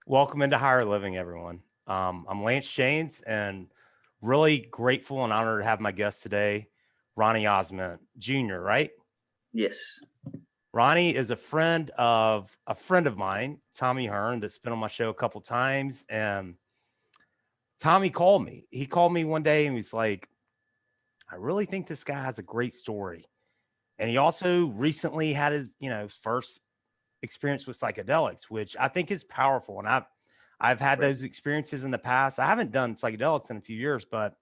Welcome into Higher Living, everyone. I'm Lance Shanes and really grateful and honored to have my guest today, Ronnie Osment Jr., right? Yes. Ronnie is a friend of mine, Tommy Hearn, that's been on my show a couple times. And Tommy called me. He called me one day and he's like, I really think this guy has a great story. And he also recently had his first experience with psychedelics, which I think is powerful. And I've had Right. those experiences in the past. I haven't done psychedelics in a few years, but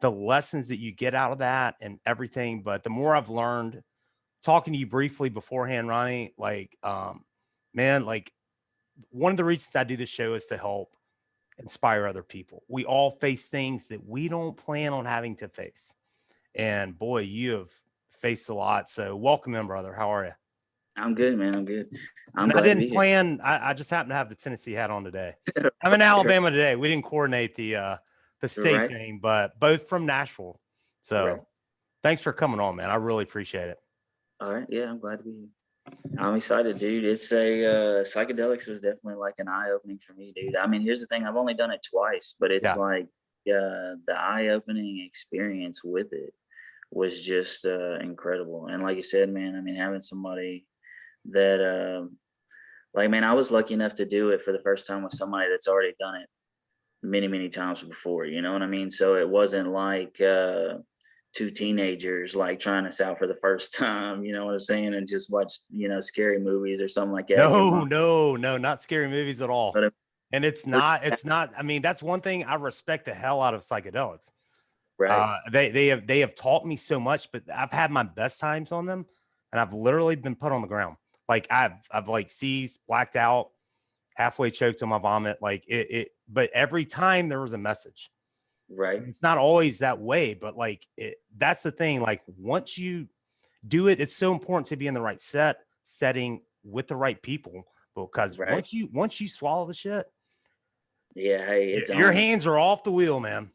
the lessons that you get out of that and everything. But the more I've learned, talking to you briefly beforehand, Ronnie, man, like one of the reasons I do this show is to help inspire other people. We all face things that we don't plan on having to face. And boy, you have faced a lot. So welcome in, brother. How are you? I'm good, man. I'm good. I'm And I glad to be didn't here. plan. I just happened to have the Tennessee hat on today. I'm in Alabama today. We didn't coordinate the state Right. thing, but both from Nashville. Right. So thanks for coming on, man. I really appreciate it. All right. Yeah, I'm glad to be here. I'm excited, dude. It's a psychedelics was definitely like an eye opening for me, dude. I mean, here's the thing. I've only done it twice, but it's Yeah. like the eye opening experience with it was just incredible. And like you said, man, I mean, having somebody that like, man, I was lucky enough to do it for the first time with somebody that's already done it many, many times before, you know what I mean? So it wasn't like two teenagers like trying us out for the first time, you know what I'm saying, and just watch, scary movies or something like that. Get No, my no, no, not scary movies at all. but And it's we're not, it's not, I mean, that's one thing I respect the hell out of psychedelics. right, They have taught me so much, but I've had my best times on them and I've literally been put on the ground. Like I've like seized, blacked out, halfway choked on my vomit. Like but every time there was a message. right. It's not always that way, but that's the thing. Like once you do it, it's so important to be in the right setting with the right people because Right. once you swallow the shit, Yeah, hey, it's your on. hands are off the wheel, man.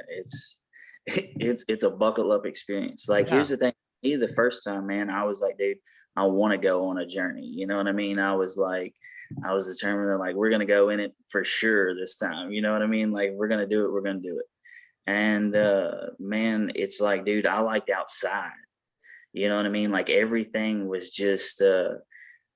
It's it's a buckle up experience. Like, here's Yeah. the thing. Me, the first time, man, I was like, dude, I want to go on a journey. You know what I mean? I was determined that, like, we're gonna go in it for sure this time. You know what I mean? Like, we're gonna do it. We're gonna do it. And man, it's like, dude, I liked outside. You know what I mean? Like, everything was just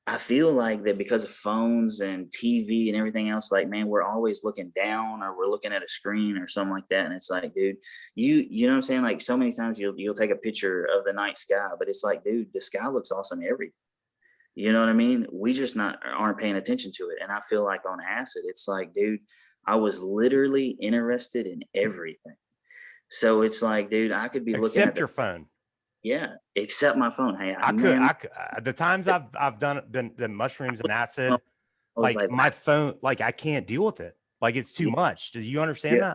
I feel like that because of phones and TV and everything else, like, man, we're always looking down or we're looking at a screen or something like that. And it's like, dude, you know what I'm saying? Like, so many times you'll take a picture of the night sky, but it's like, dude, the sky looks awesome every, you know what I mean? We just not aren't paying attention to it. And I feel like on acid, it's like, dude, I was literally interested in everything. So it's like, dude, I could be looking at Except the, your phone. yeah, except my phone. Hey, I could, man, I could, the times I've done the mushrooms and I acid, was like like, my phone, like I can't deal with it. Like it's too yeah, much. Do you understand yeah.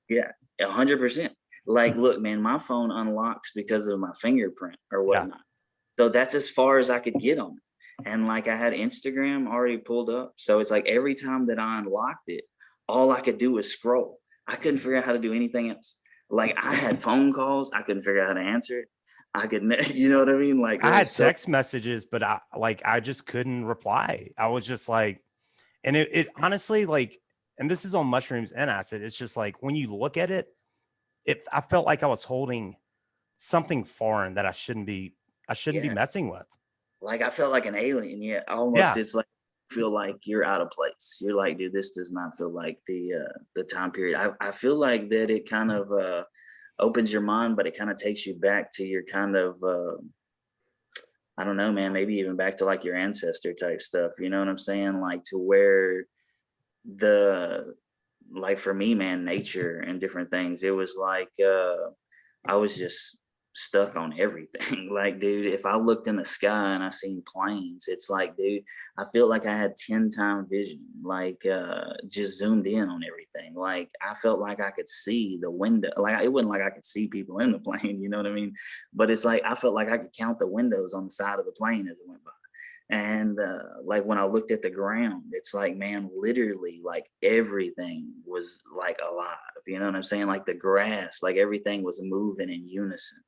that? Yeah, 100%. Like, look, man, my phone unlocks because of my fingerprint or Yeah. whatnot. So that's as far as I could get on it. And like, I had Instagram already pulled up. So it's like every time that I unlocked it, all I could do was scroll. I couldn't figure out how to do anything else. Like, I had phone calls, I couldn't figure out how to answer it. You know what I mean? Like, I there had was so text messages, but I just couldn't reply. I was just like, and it honestly and this is on mushrooms and acid. It's just like when you look at it, I felt like I was holding something foreign that I shouldn't be yeah. messing with. Like, I felt like an alien. Yeah, almost. Yeah. It's like, feel like you're out of place. You're like, dude, this does not feel like the time period. I feel like that it kind of opens your mind, but it kind of takes you back to your kind of I don't know, man, maybe even back to like your ancestor type stuff. You know what I'm saying? Like, to where the like, for me, man, nature and different things. It was like I was just stuck on everything. Like, dude, if I looked in the sky and I seen planes, it's like, dude, I feel like I had 10 time vision, like just zoomed in on everything. Like, I felt like I could see the window. Like, it wasn't like I could see people in the plane, you know what I mean? But it's like I felt like I could count the windows on the side of the plane as it went by. And like, when I looked at the ground, it's like, man, literally, like, everything was like alive. You know what I'm saying? Like, the grass, like, everything was moving in unison.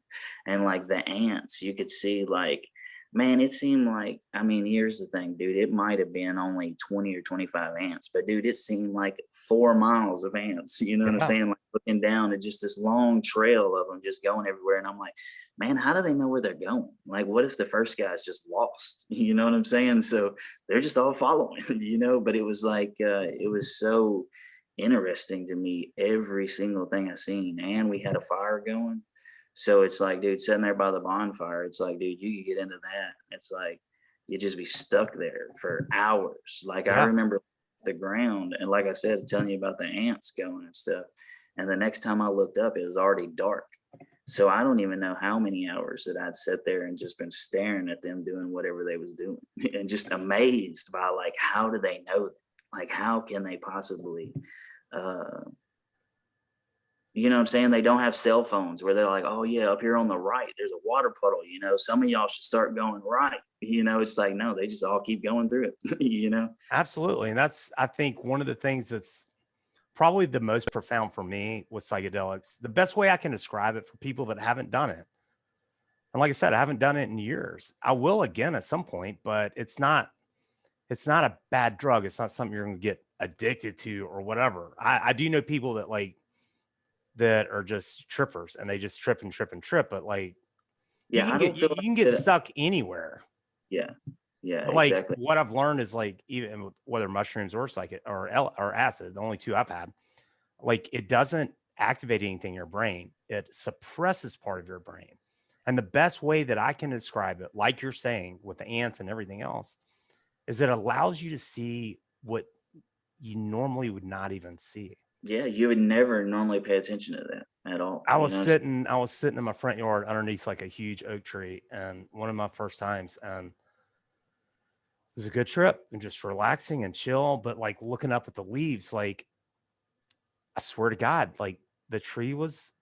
And like, the ants, you could see, like, Man, it seemed like, I mean, here's the thing, dude. It might have been only 20 or 25 ants, but dude, it seemed like 4 miles of ants. You know what I'm Yeah, saying? Like looking down at just this long trail of them just going everywhere. And I'm like, man, how do they know where they're going? Like, what if the first guy's just lost? You know what I'm saying? So they're just all following, but it was like, it was so interesting to me, every single thing I seen. And we had a fire going. So it's like, dude, sitting there by the bonfire, it's like, dude, you could get into that. It's like you just be stuck there for hours. Like I yeah. remember the ground, and like I said, telling you about the ants going and stuff. And the next time I looked up, it was already dark. So I don't even know how many hours that I'd sat there and just been staring at them doing whatever they was doing, and just amazed by like, how do they know that? Like, how can they possibly uh you know what I'm saying? They don't have cell phones where they're like, oh yeah, up here on the right, there's a water puddle. Some of y'all should start going right. It's like, no, they just all keep going through it, Absolutely. And that's, I think, one of the things that's probably the most profound for me with psychedelics. The best way I can describe it for people that haven't done it. And like I said, I haven't done it in years. I will again at some point, but it's not a bad drug. It's not something you're going to get addicted to or whatever. I do know people that that are just trippers and they just trip and trip and trip, but like you Yeah, can I get don't feel you like can get that. stuck anywhere. Yeah, yeah, But like exactly. what I've learned is like even whether mushrooms or or acid, the only two I've had, like it doesn't activate anything in your brain. It suppresses part of your brain. And the best way that I can describe it, like you're saying with the ants and everything else, is it allows you to see what you normally would not even see. Yeah, you would never normally pay attention to that at all. I You was know what I'm saying? sitting I was sitting in my front yard underneath like a huge oak tree and one of my first times, and it was a good trip and just relaxing and chill, but like looking up at the leaves, like I swear to God, like the tree was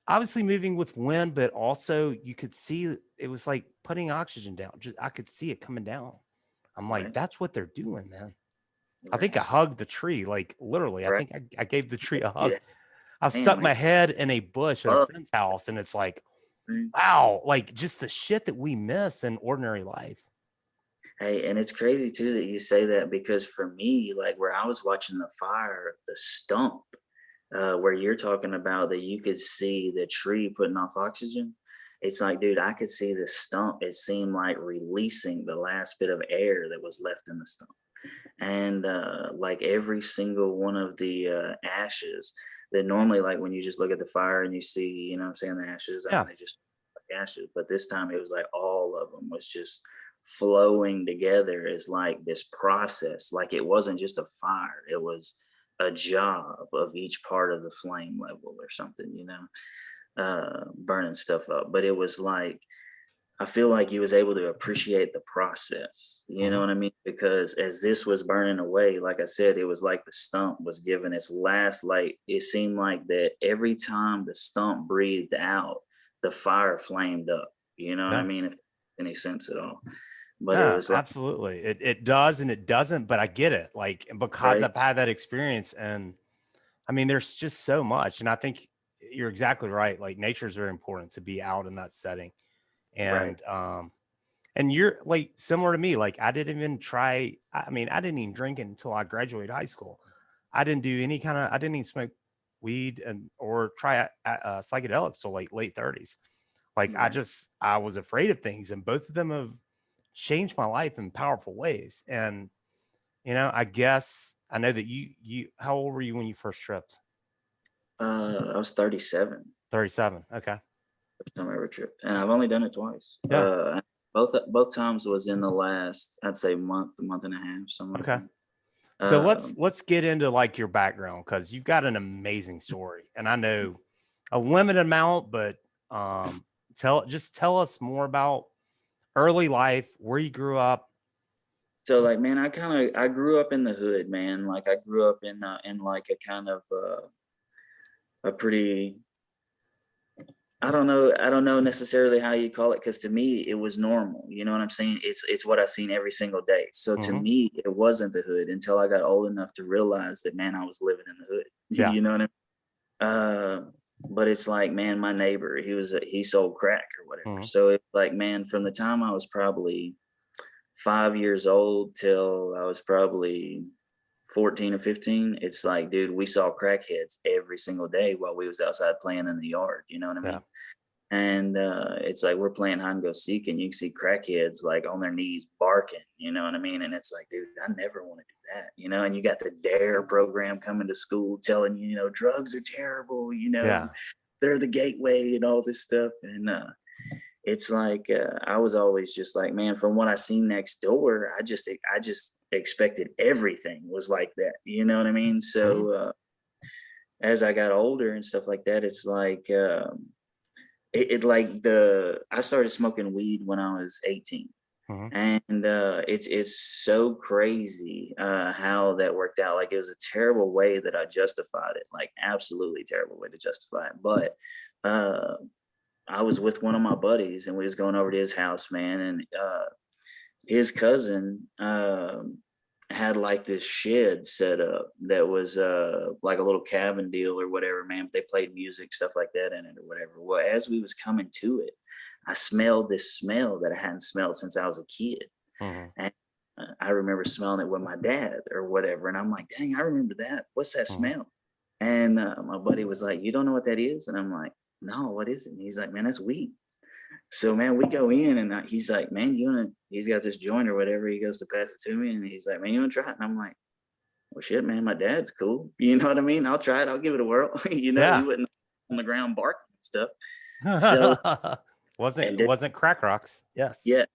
obviously moving with wind, but also you could see it was like putting oxygen down. Just I could see it coming down. I'm like, Right, that's what they're doing, man. I think right, I hugged the tree, like literally. I right. think I gave the tree a hug. Yeah, I man, stuck like, my head in a bush at a oh, friend's house, and it's like, mm. wow, like just the shit that we miss in ordinary life. Hey, and it's crazy too that you say that, because for me, like where I was watching the fire, the stump, where you're talking about that you could see the tree putting off oxygen. It's like, dude, I could see the stump. It seemed like releasing the last bit of air that was left in the stump. And like every single one of the ashes that normally, like when you just look at the fire and you see, what I'm saying, the ashes, I mean, Yeah. they just like ashes. But this time it was like all of them was just flowing together as like this process. Like it wasn't just a fire, it was a job of each part of the flame level or something, burning stuff up. But it was like, I feel like he was able to appreciate the process. You know Mhm. what I mean? Because as this was burning away, like I said, it was like the stump was giving its last light. It seemed like that every time the stump breathed out, the fire flamed up. You know what I Yeah. mean? If any sense at all. But it No, was like, absolutely. It does and it doesn't, but I get it. Like because right, I've had that experience, and I mean, there's just so much. And I think you're exactly right. Like nature is very important to be out in that setting. right, And you're like similar to me. Like I didn't even try. I mean, I didn't even drink it until I graduated high school. I didn't do any kind of. I didn't even smoke weed and or try psychedelics till like late 30s. Like right. I was afraid of things, and both of them have changed my life in powerful ways. And I guess I know that you. How old were you when you first tripped? I was 37 37. Okay. first time I ever tripped, and I've only done it twice. Yeah. Both times was in the last, I'd say, month and a half, something like Okay. that. So let's Um, let's get into like your background because you've got an amazing story, and I know a limited amount, but tell us more about early life, where you grew up. So like, man, I grew up in the hood, man. Like I grew up in like a kind of a pretty, I don't know necessarily how you call it, because to me it was normal. You know what I'm saying? It's what I seen every single day. So to Hmm. me it wasn't the hood until I got old enough to realize that, man, I was living in the hood. Yeah. You know what I mean? but it's like, man, my neighbor, he sold crack or whatever. Mhm. So it's like, man, from the time I was probably 5 years old till I was probably 14 or 15, it's like, dude, we saw crackheads every single day while we was outside playing in the yard. You know what I Yeah. mean? And it's like we're playing hide and go seek, and you can see crackheads like on their knees barking. You know what I mean? And it's like, dude, I never want to do that. You know, and you got the Dare program coming to school telling you, you know, drugs are terrible. You know, Yeah. they're the gateway and all this stuff. And it's like I was always just like, man, from what I seen next door, I just expected everything was like that. You know what I mean? Mhm. So as I got older and stuff like that, it's like it like the I started smoking weed when I was 18. Mhm. And it's so crazy how that worked out. Like it was a terrible way that I justified it, like absolutely terrible way to justify it. But uh, I was with one of my buddies and we was going over to his house, man, and his cousin had like this shed set up that was like a little cabin deal or whatever, man. They played music, stuff like that in it or whatever. Well, as we was coming to it, I smelled this smell that I hadn't smelled since I was a kid. Mhm. And I remember smelling it with my dad or whatever. And I'm like, dang, I remember that. What's that Mhm. smell? And my buddy was like, you don't know what that is? And I'm like, no, what is it? And he's like, man, that's weed. So man, we go in and he's like, man, you wanna? He's got this joint or whatever. He goes to pass it to me, and he's like, man, you wanna try it? And I'm like, well, shit, man, my dad's cool. You know what I mean? I'll try it. I'll give it a whirl. You know, he Yeah. wouldn't on the ground barking and stuff. So and wasn't crack rocks. Yes. yeah,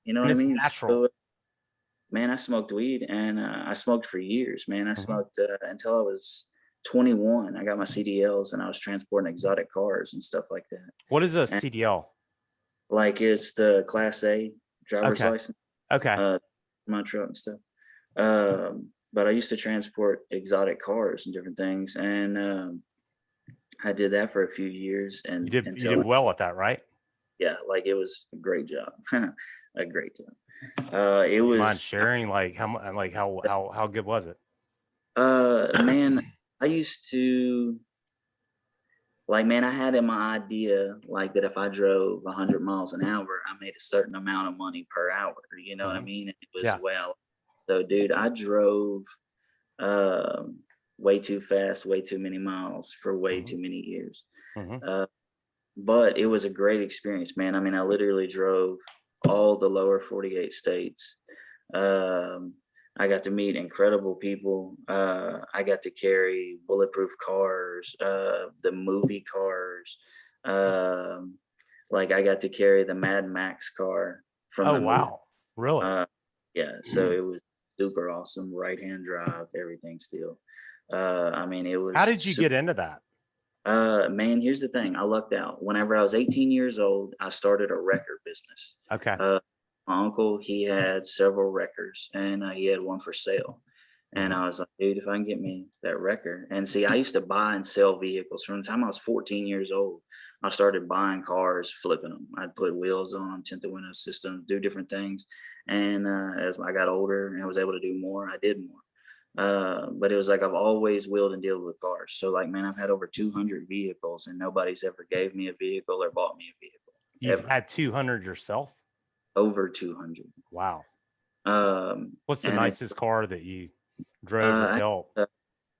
you know And what I it's mean. natural. So man, I smoked weed and I smoked for years. Man, I Mhm. smoked until I was 21. I got my CDLs and I was transporting exotic cars and stuff like that. What is a And CDL? like it's the Class A driver's Okay. license. Okay. Uh, my truck and stuff. But I used to transport exotic cars and different things, and I did that for a few years, and You did until well at that, right? yeah, like it was a great job, a great job. It Do you mind was, sharing like how good was it? man, I used to like, man, I had in my idea like that if I drove 100 miles an hour, I made a certain amount of money per hour. You know what I Mhm. mean? And it was Yeah. well, so dude, I drove um, way too fast, way too many miles for way Mhm. too many years. Mhm. Uh, but it was a great experience, man. I mean, I literally drove all the lower 48 states. Um, I got to meet incredible people. I got to carry bulletproof cars, the movie cars. Um, like I got to carry the Mad Max car from Oh, the movie. wow. Really? Uh, yeah, so it was super awesome. Right hand drive, everything still. I mean, it How was did you get into that? man, here's the thing. I lucked out. Whenever I was 18 years old, I started a record business. Okay. Uh, my uncle, he had several records and he had one for sale. And Mhm. I was like, dude, if I can get me that record. And see, I used to buy and sell vehicles from the time I was 14 years old. I started buying cars, flipping them. I'd put wheels on them, tinted window systems, do different things. And as I got older and I was able to do more, I did more. But it was like I've always wheeled and dealt with cars. So like, man, I've had over 200 vehicles and nobody's ever gave me a vehicle or bought me a vehicle You've ever. had 200 yourself? Over 200. Wow. What's the And it's nicest car that you drove or I built? had a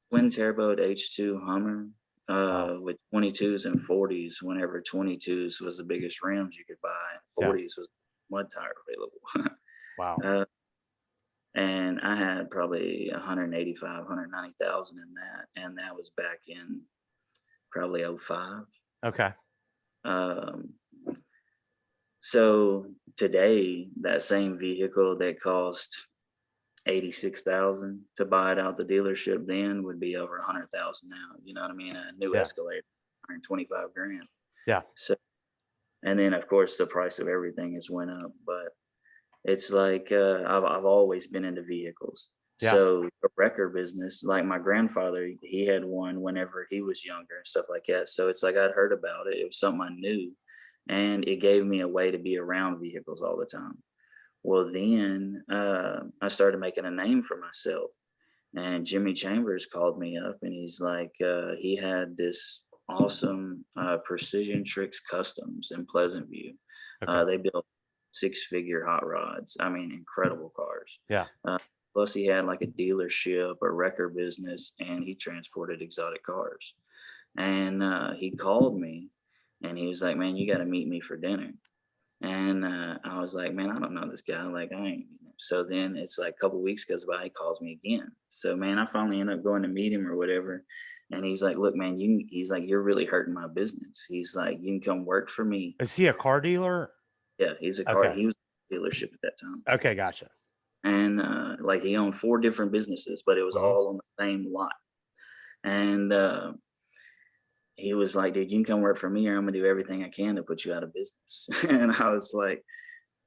twin turbo H2 Hummer Wow. with 22s and 40s. Whenever 22s was the biggest rims you could buy, and Yeah. 40s was mud tire available. Wow. uh, and I had probably 185, 190,000 in that, and that was back in probably '05. Okay. Um, so today, that same vehicle that cost 86,000 to buy it out the dealership then would be over 100,000 now. You know what I mean? A new Yeah. Escalade, 125 grand. Yeah. So, and then of course the price of everything has went up, but it's like I've always been into vehicles. Yeah. So the wrecker business, like my grandfather, he had one whenever he was younger and stuff like that. So it's like I'd heard about it. It was something I knew, and it gave me a way to be around vehicles all the time. Well, then I started making a name for myself, and Jimmy Chambers called me up, and he's like, he had this. awesome Precision Tricks Customs in Pleasant View. Okay. They built 6-figure hot rods. I mean, incredible cars. Yeah. Plus, he had like a dealership, a record business, and he transported exotic cars. And he called me and he was like, "Man, you got to meet me for dinner." And I was like, "Man, I don't know this guy. Like, I ain't." So then it's like a couple weeks goes by, he calls me again. So man, I finally end up going to meet him or whatever. And he's like, "Look, man, he's like, you're really hurting my business." He's like, "You can come work for me." Is he a car dealer? Yeah, he's a car. Okay. He was a dealership at that time. Okay. Gotcha. And like he owned 4 different businesses, but it was Mhm. all on the same lot. And he was like, "Dude, you can come work for me, or I'm gonna do everything I can to put you out of business." And I was like,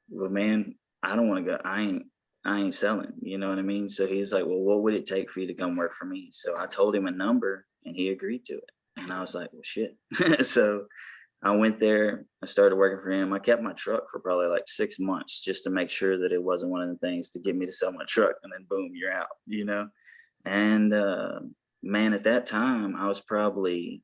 "Well, man, I don't want to go. I ain't selling." You know what I mean? So he's like, "Well, what would it take for you to come work for me?" So I told him a number, and he agreed to it. And I was like, "Well, shit." So I went there. I started working for him. I kept my truck for probably like 6 months just to make sure that it wasn't one of the things to get me to sell my truck, and then boom, you're out. You know? And man, at that time, I was probably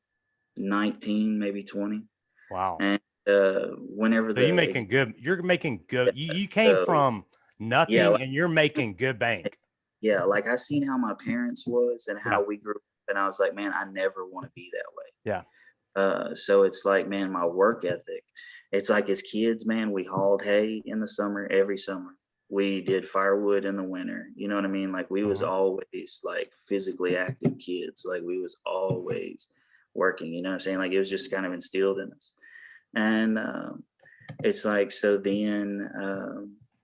19, maybe 20. Wow. And whenever So you're the making good. You're making good. You came so from yeah, nothing and you're making good bank. yeah, like I seen how my parents was and Yeah. how we grew up, and I was like, man, I never want to be that way. Yeah. So it's like, man, my work ethic. It's like as kids, man, we hauled hay in the summer, every summer. We did firewood in the winter. You know what I mean? Like we was Mhm. always like physically active kids. Like we was always working. You know what I'm saying? Like it was just kind of instilled in us. And it's like, so then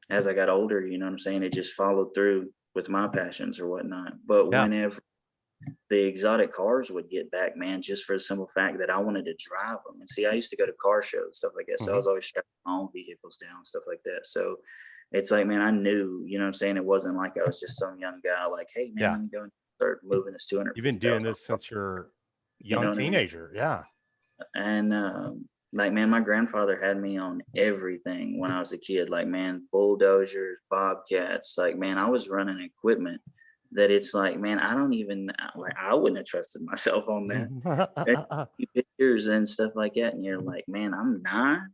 as I got older, you know what I'm saying, it just followed through with my passions or whatnot. But Yeah. whenever the exotic cars would get back, man, just for the simple fact that I wanted to drive them. And see, I used to go to car shows, stuff like that. So I Mhm. was always strapping my own vehicles down, stuff like that. So it's like, man, I knew, you know what I'm saying? It wasn't like I was just some young guy like, "Hey, man, Yeah. let me go and start moving this You've been doing 250,000." this since you're You know young what I mean? teenager. Yeah. And like, man, my grandfather had me on everything when I was a kid. Like, man, bulldozers, bobcats. Like, man, I was running equipment that it's like, man, I don't even like. I wouldn't have trusted myself on that. And you pictures and stuff like that, and you're like, man, I'm 9.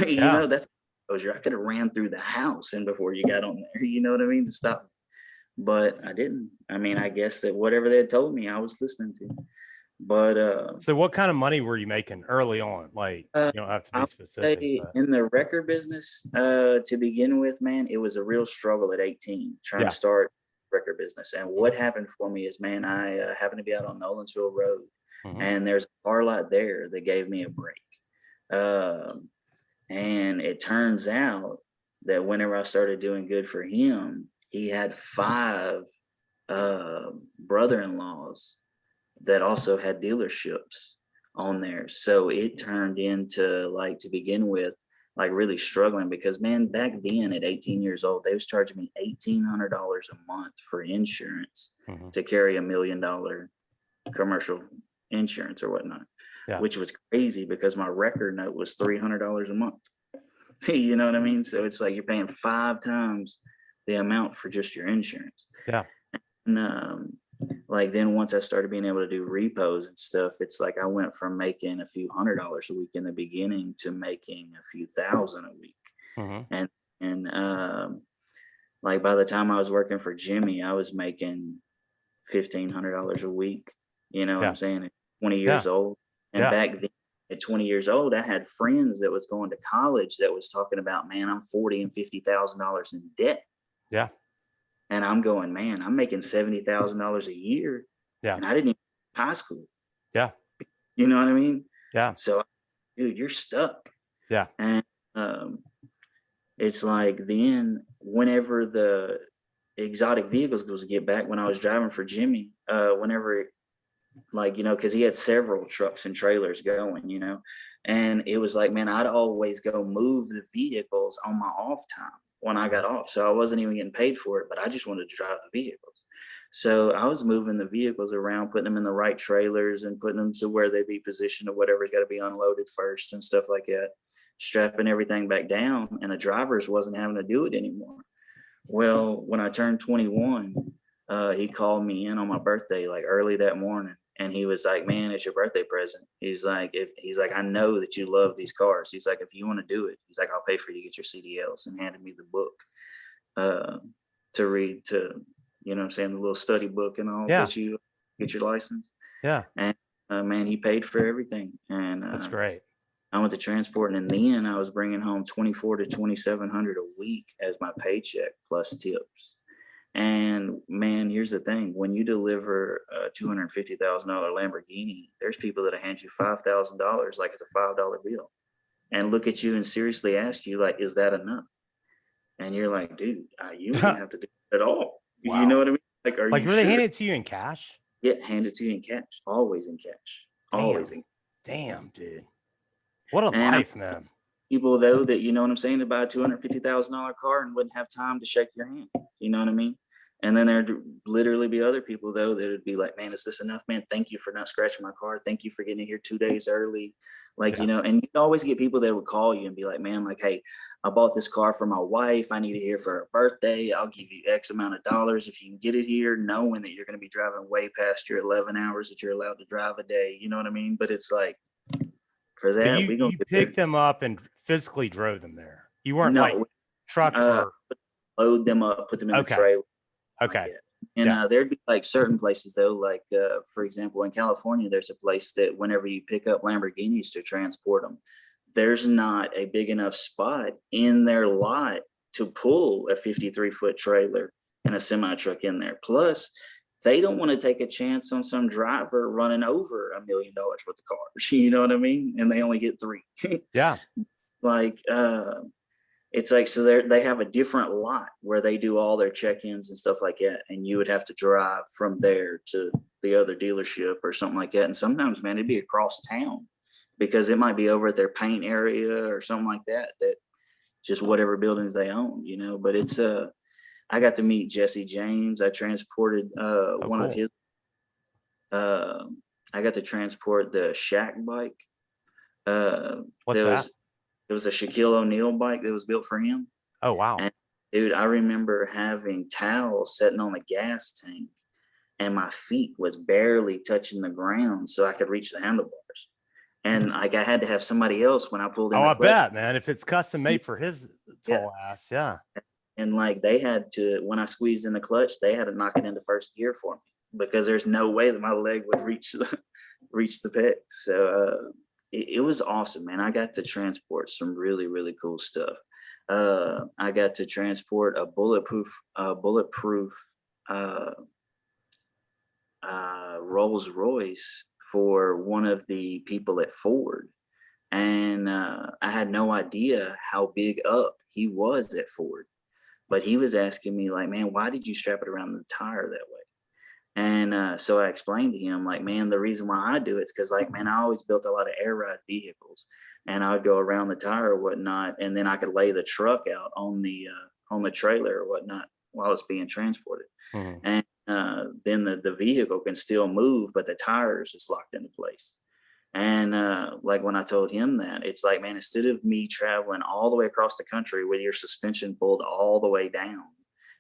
You Yeah. know, that's exposure. I could have ran through the house and before you got on there. You know what I mean? To stop, but I didn't. I mean, I guess that whatever they had told me, I was listening to. But So what kind of money were you making early on? Like, Uh, you don't have to I be would specific, say but in the record business, to begin with, man, it was a real struggle at 18 trying to yeah. start record business. And Mhm. what happened for me is, man, I happened to be out on Nolensville Road, Mhm. and there's a car lot there that gave me a break. Um, and it turns out that whenever I started doing good for him, he had 5 brother-in-laws that also had dealerships on there. So it turned into like to begin with, like really struggling because man, back then at 18 years old, they was charging me $1,800 a month for insurance Mhm. to carry $1 million commercial insurance or whatnot, Yeah. which was crazy because my record note was $300 a month. You know what I mean? So it's like you're paying 5 times the amount for just your insurance. Yeah. And like then once I started being able to do repos and stuff, it's like I went from making a few $100s a week in the beginning to making a few thousand a week. Mhm. And like by the time I was working for Jimmy, I was making $1,500 a week. You know what I'm Yeah. saying? At 20 Yeah. years old. And Yeah. back then at 20 years old, I had friends that was going to college that was talking about, man, I'm 40 and $50,000 in debt. Yeah. And I'm going, man, I'm making $70,000 a year, Yeah. and I didn't even high school. Yeah. You know what I mean? Yeah. So, dude, you're stuck. Yeah. And um, it's like then whenever the exotic vehicles goes to get back, when I was driving for Jimmy, whenever like, you know, because he had several trucks and trailers going, you know, and it was like, man, I'd always go move the vehicles on my off time when I Mhm. got off. So I wasn't even getting paid for it, but I just wanted to drive the vehicles. So I was moving the vehicles around, putting them in the right trailers and putting them to where they'd be positioned or whatever's got to be unloaded first and stuff like that, strapping everything back down. And the drivers wasn't having to do it anymore. Well, when I turned 21, he called me in on my birthday, like early that morning. And he was like, man, it's your birthday present. He's like, I know that you love these cars. He's like, if you want to do it, he's like, I'll pay for you to get your CDLs, and handed me the book to read, to, you know what I'm saying, the little study book and all Yeah. that you get your license. Yeah. And man, he paid for everything. And That's great. I went to transport, and then I was bringing home 24 to 2,700 a week as my paycheck plus tips. And man, here's the thing: when you deliver a $250,000 Lamborghini, there's people that hand you $5,000 like it's a $5 bill, and look at you and seriously ask you, like, is that enough? And you're like, dude, you don't have to do it at all. Wow. You know what I mean? Like, are you really sure? hand it to you in cash? Yeah, hand it to you in cash. Always in cash. Always in cash. Damn, dude. What a life, man. People, though, that, you know what I'm saying, to buy a $250,000 car and wouldn't have time to shake your hand. You know what I mean? And then there'd literally be other people, though, that would be like, man, is this enough, man? Thank you for not scratching my car. Thank you for getting here 2 days early. Like, you know, and you always get people that would call you and be like, man, like, hey, I bought this car for my wife. I need it here for her birthday. I'll give you X amount of dollars if you can get it here, knowing that you're going to be driving way past your 11 hours that you're allowed to drive a day. You know what I mean? But it's like, for that, you picked them up and physically drove them there. You weren't like truck or load them up, put them in the trailer. Okay. Like, and there'd be like certain places, though, like for example, in California, there's a place that whenever you pick up Lamborghinis to transport them, there's not a big enough spot in their lot to pull a 53-foot trailer and a semi truck in there. Plus, they don't want to take a chance on some driver running over $1 million worth of cars. You know what I mean? And they only get 3. Yeah. Like, it's like, so they have a different lot where they do all their check-ins and stuff like that. And you would have to drive from there to the other dealership or something like that. And sometimes, man, it'd be across town because it might be over at their paint area or something like that, that just whatever buildings they own, you know. But it's, I got to meet Jesse James. I transported one of his, I got to transport the Shack bike. What's that? It was a Shaquille O'Neal bike that was built for him. Oh, wow. And dude, I remember having towels sitting on the gas tank and my feet was barely touching the ground so I could reach the handlebars. And like, I had to have somebody else when I pulled in. Oh, I bet, man. If it's custom made for his tall ass. Yeah. And like, they had to, when I squeezed in the clutch, they had to knock it into first gear for me because there's no way that my leg would reach the peg. So, it was awesome, man. I got to transport some really, really cool stuff. I got to transport a bulletproof Rolls Royce for one of the people at Ford. And I had no idea how big up he was at Ford. But he was asking me, like, man, why did you strap it around the tire that way? And so I explained to him, like, man, the reason why I do it is because, like, man, I always built a lot of air ride vehicles, and I would go around the tire or whatnot, and then I could lay the truck out on the trailer or whatnot while it's being transported. Mm-hmm. And then the vehicle can still move, but the tire is just locked into place. And like, when I told him that, it's like, man, instead of me traveling all the way across the country with your suspension pulled all the way down,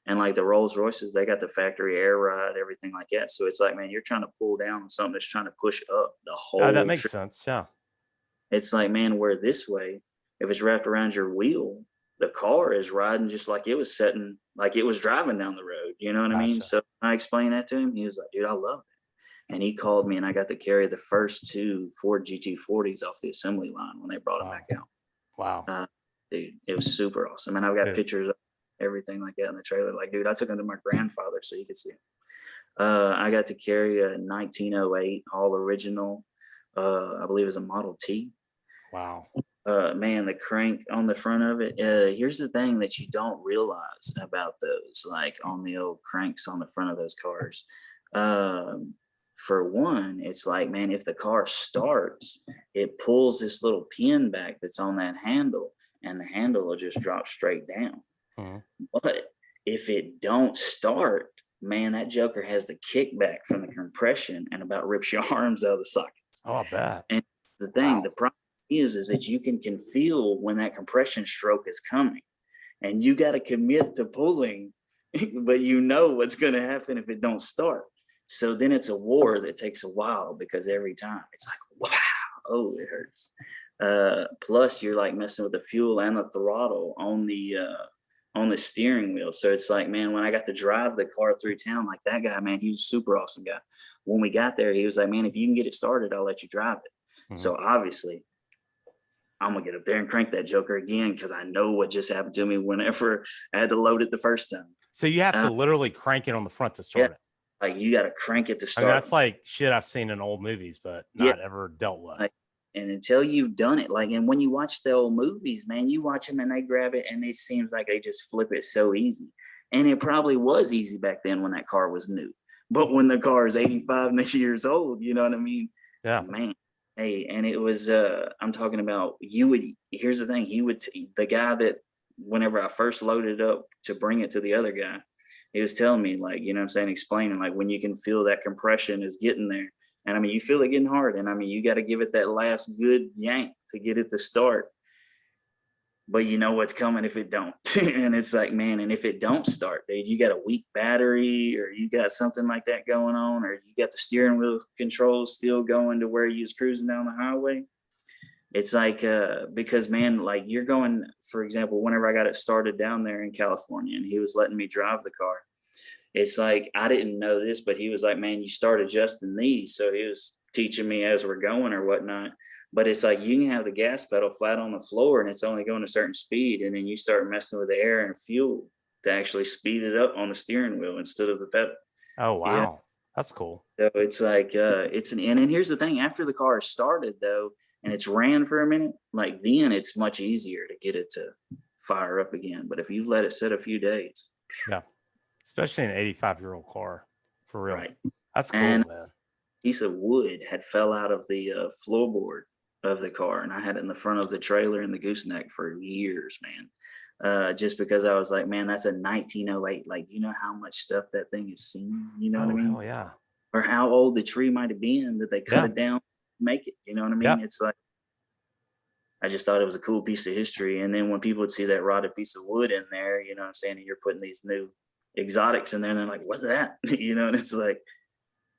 and like the Rolls Royces, they got the factory air ride, everything like that. So it's like, man, you're trying to pull down something that's trying to push up the whole. That makes sense. Yeah. It's like, man, where this way, if it's wrapped around your wheel, the car is riding just like it was setting, like it was driving down the road. You know what I mean? So I explained that to him. He was like, dude, I love that. And he called me, and I got to carry the first 2 Ford GT40s off the assembly line when they brought them back out. Wow. Dude, it was super awesome. And I've got pictures of everything like that in the trailer. Like, dude, I took them to my grandfather so you could see them. I got to carry a 1908 all original, I believe it was a Model T. Wow. Man, the crank on the front of it. Here's the thing that you don't realize about those, like on the old cranks on the front of those cars. For one, it's like, man, if the car starts, it pulls this little pin back that's on that handle, and the handle will just drop straight down. Mm-hmm. But if it don't start, man, that joker has the kickback from the compression and about rips your arms out of the sockets. Oh, I bet. And the thing, the problem is that you can feel when that compression stroke is coming, and you got to commit to pulling, but you know what's going to happen if it don't start. So then it's a war that takes a while because every time it's like, wow, oh, it hurts. Plus you're like messing with the fuel and the throttle on the steering wheel. So it's like, man, when I got to drive the car through town, like that guy, man, he's a super awesome guy. When we got there, he was like, man, if you can get it started, I'll let you drive it. Mhm. So obviously I'm gonna get up there and crank that joker again because I know what just happened to me whenever I had to load it the first time. So you have Uh, to literally crank it on the front to yeah, start it. like you got to crank it to I mean, start. that's like shit I've seen in old movies, but Yeah, not ever dealt with. like, and until you've done it, like, and when you watch the old movies, man, you watch them and they grab it and it seems like they just flip it so easy. And it probably was easy back then when that car was new. But when the car is 85 years old, you know what I mean? Yeah. Man, hey, and it was, I'm talking about here's the thing, the guy that whenever I first loaded it up to bring it to the other guy, he was telling me, like, you know what I'm saying, explaining, like, when you can feel that compression is getting there. And I mean, you feel it getting hard. And I mean, you got to give it that last good yank to get it to start. But you know what's coming if it don't. And it's like, man, and if it don't start, dude, you got a weak battery or you got something like that going on, or you got the steering wheel controls still going to where you was cruising down the highway. It's like, because man, like you're going, for example, whenever I got it started down there in California and he was letting me drive the car, it's like I didn't know this, but he was like, man, you start adjusting these. So he was teaching me as we're going or whatnot. But it's like you can have the gas pedal flat on the floor and it's only going a certain speed. And then you start messing with the air and fuel to actually speed it up on the steering wheel instead of the pedal. Oh, Yeah. wow. That's cool. So it's like and then here's the thing, after the car is started though, and it's ran for a minute, like then it's much easier to get it to fire up again. But if you let it sit a few days, Yeah. Especially an 85-year-old car. For real. right. That's cool, And man. piece of wood had fell out of the floorboard of the car, and I had it in the front of the trailer in the gooseneck for years, man. Just because I was like, man, that's a 1908. Like, you know how much stuff that thing has seen. You know what I Oh, mean? hell yeah. Or how old the tree might have been that they cut Yeah. it down, to make it. You know what I Yeah. mean? It's like I just thought it was a cool piece of history. And then when people would see that rotted piece of wood in there, you know what I'm saying, and you're putting these new exotics in there, and they're like, what's that? You know, and it's like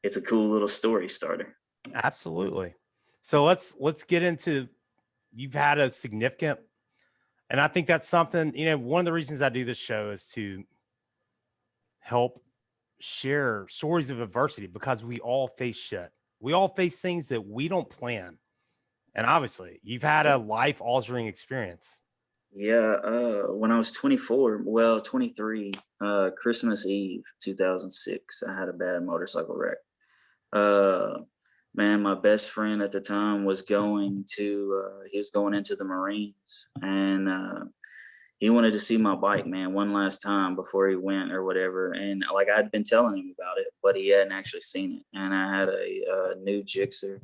it's a cool little story starter. Absolutely. So let's get into, you've had a significant, and I think that's something, one of the reasons I do this show is to help share stories of adversity because we all face shit. We all face things that we don't plan. And obviously, you've had a life altering experience. Yeah, when I was 24, well, 23, Christmas Eve, 2006, I had a bad motorcycle wreck. Uh, man, my best friend at the time was he was going into the Marines, and he wanted to see my bike, man, one last time before he went or whatever. And like I'd been telling him about it, but he hadn't actually seen it. And I had a new Gixxer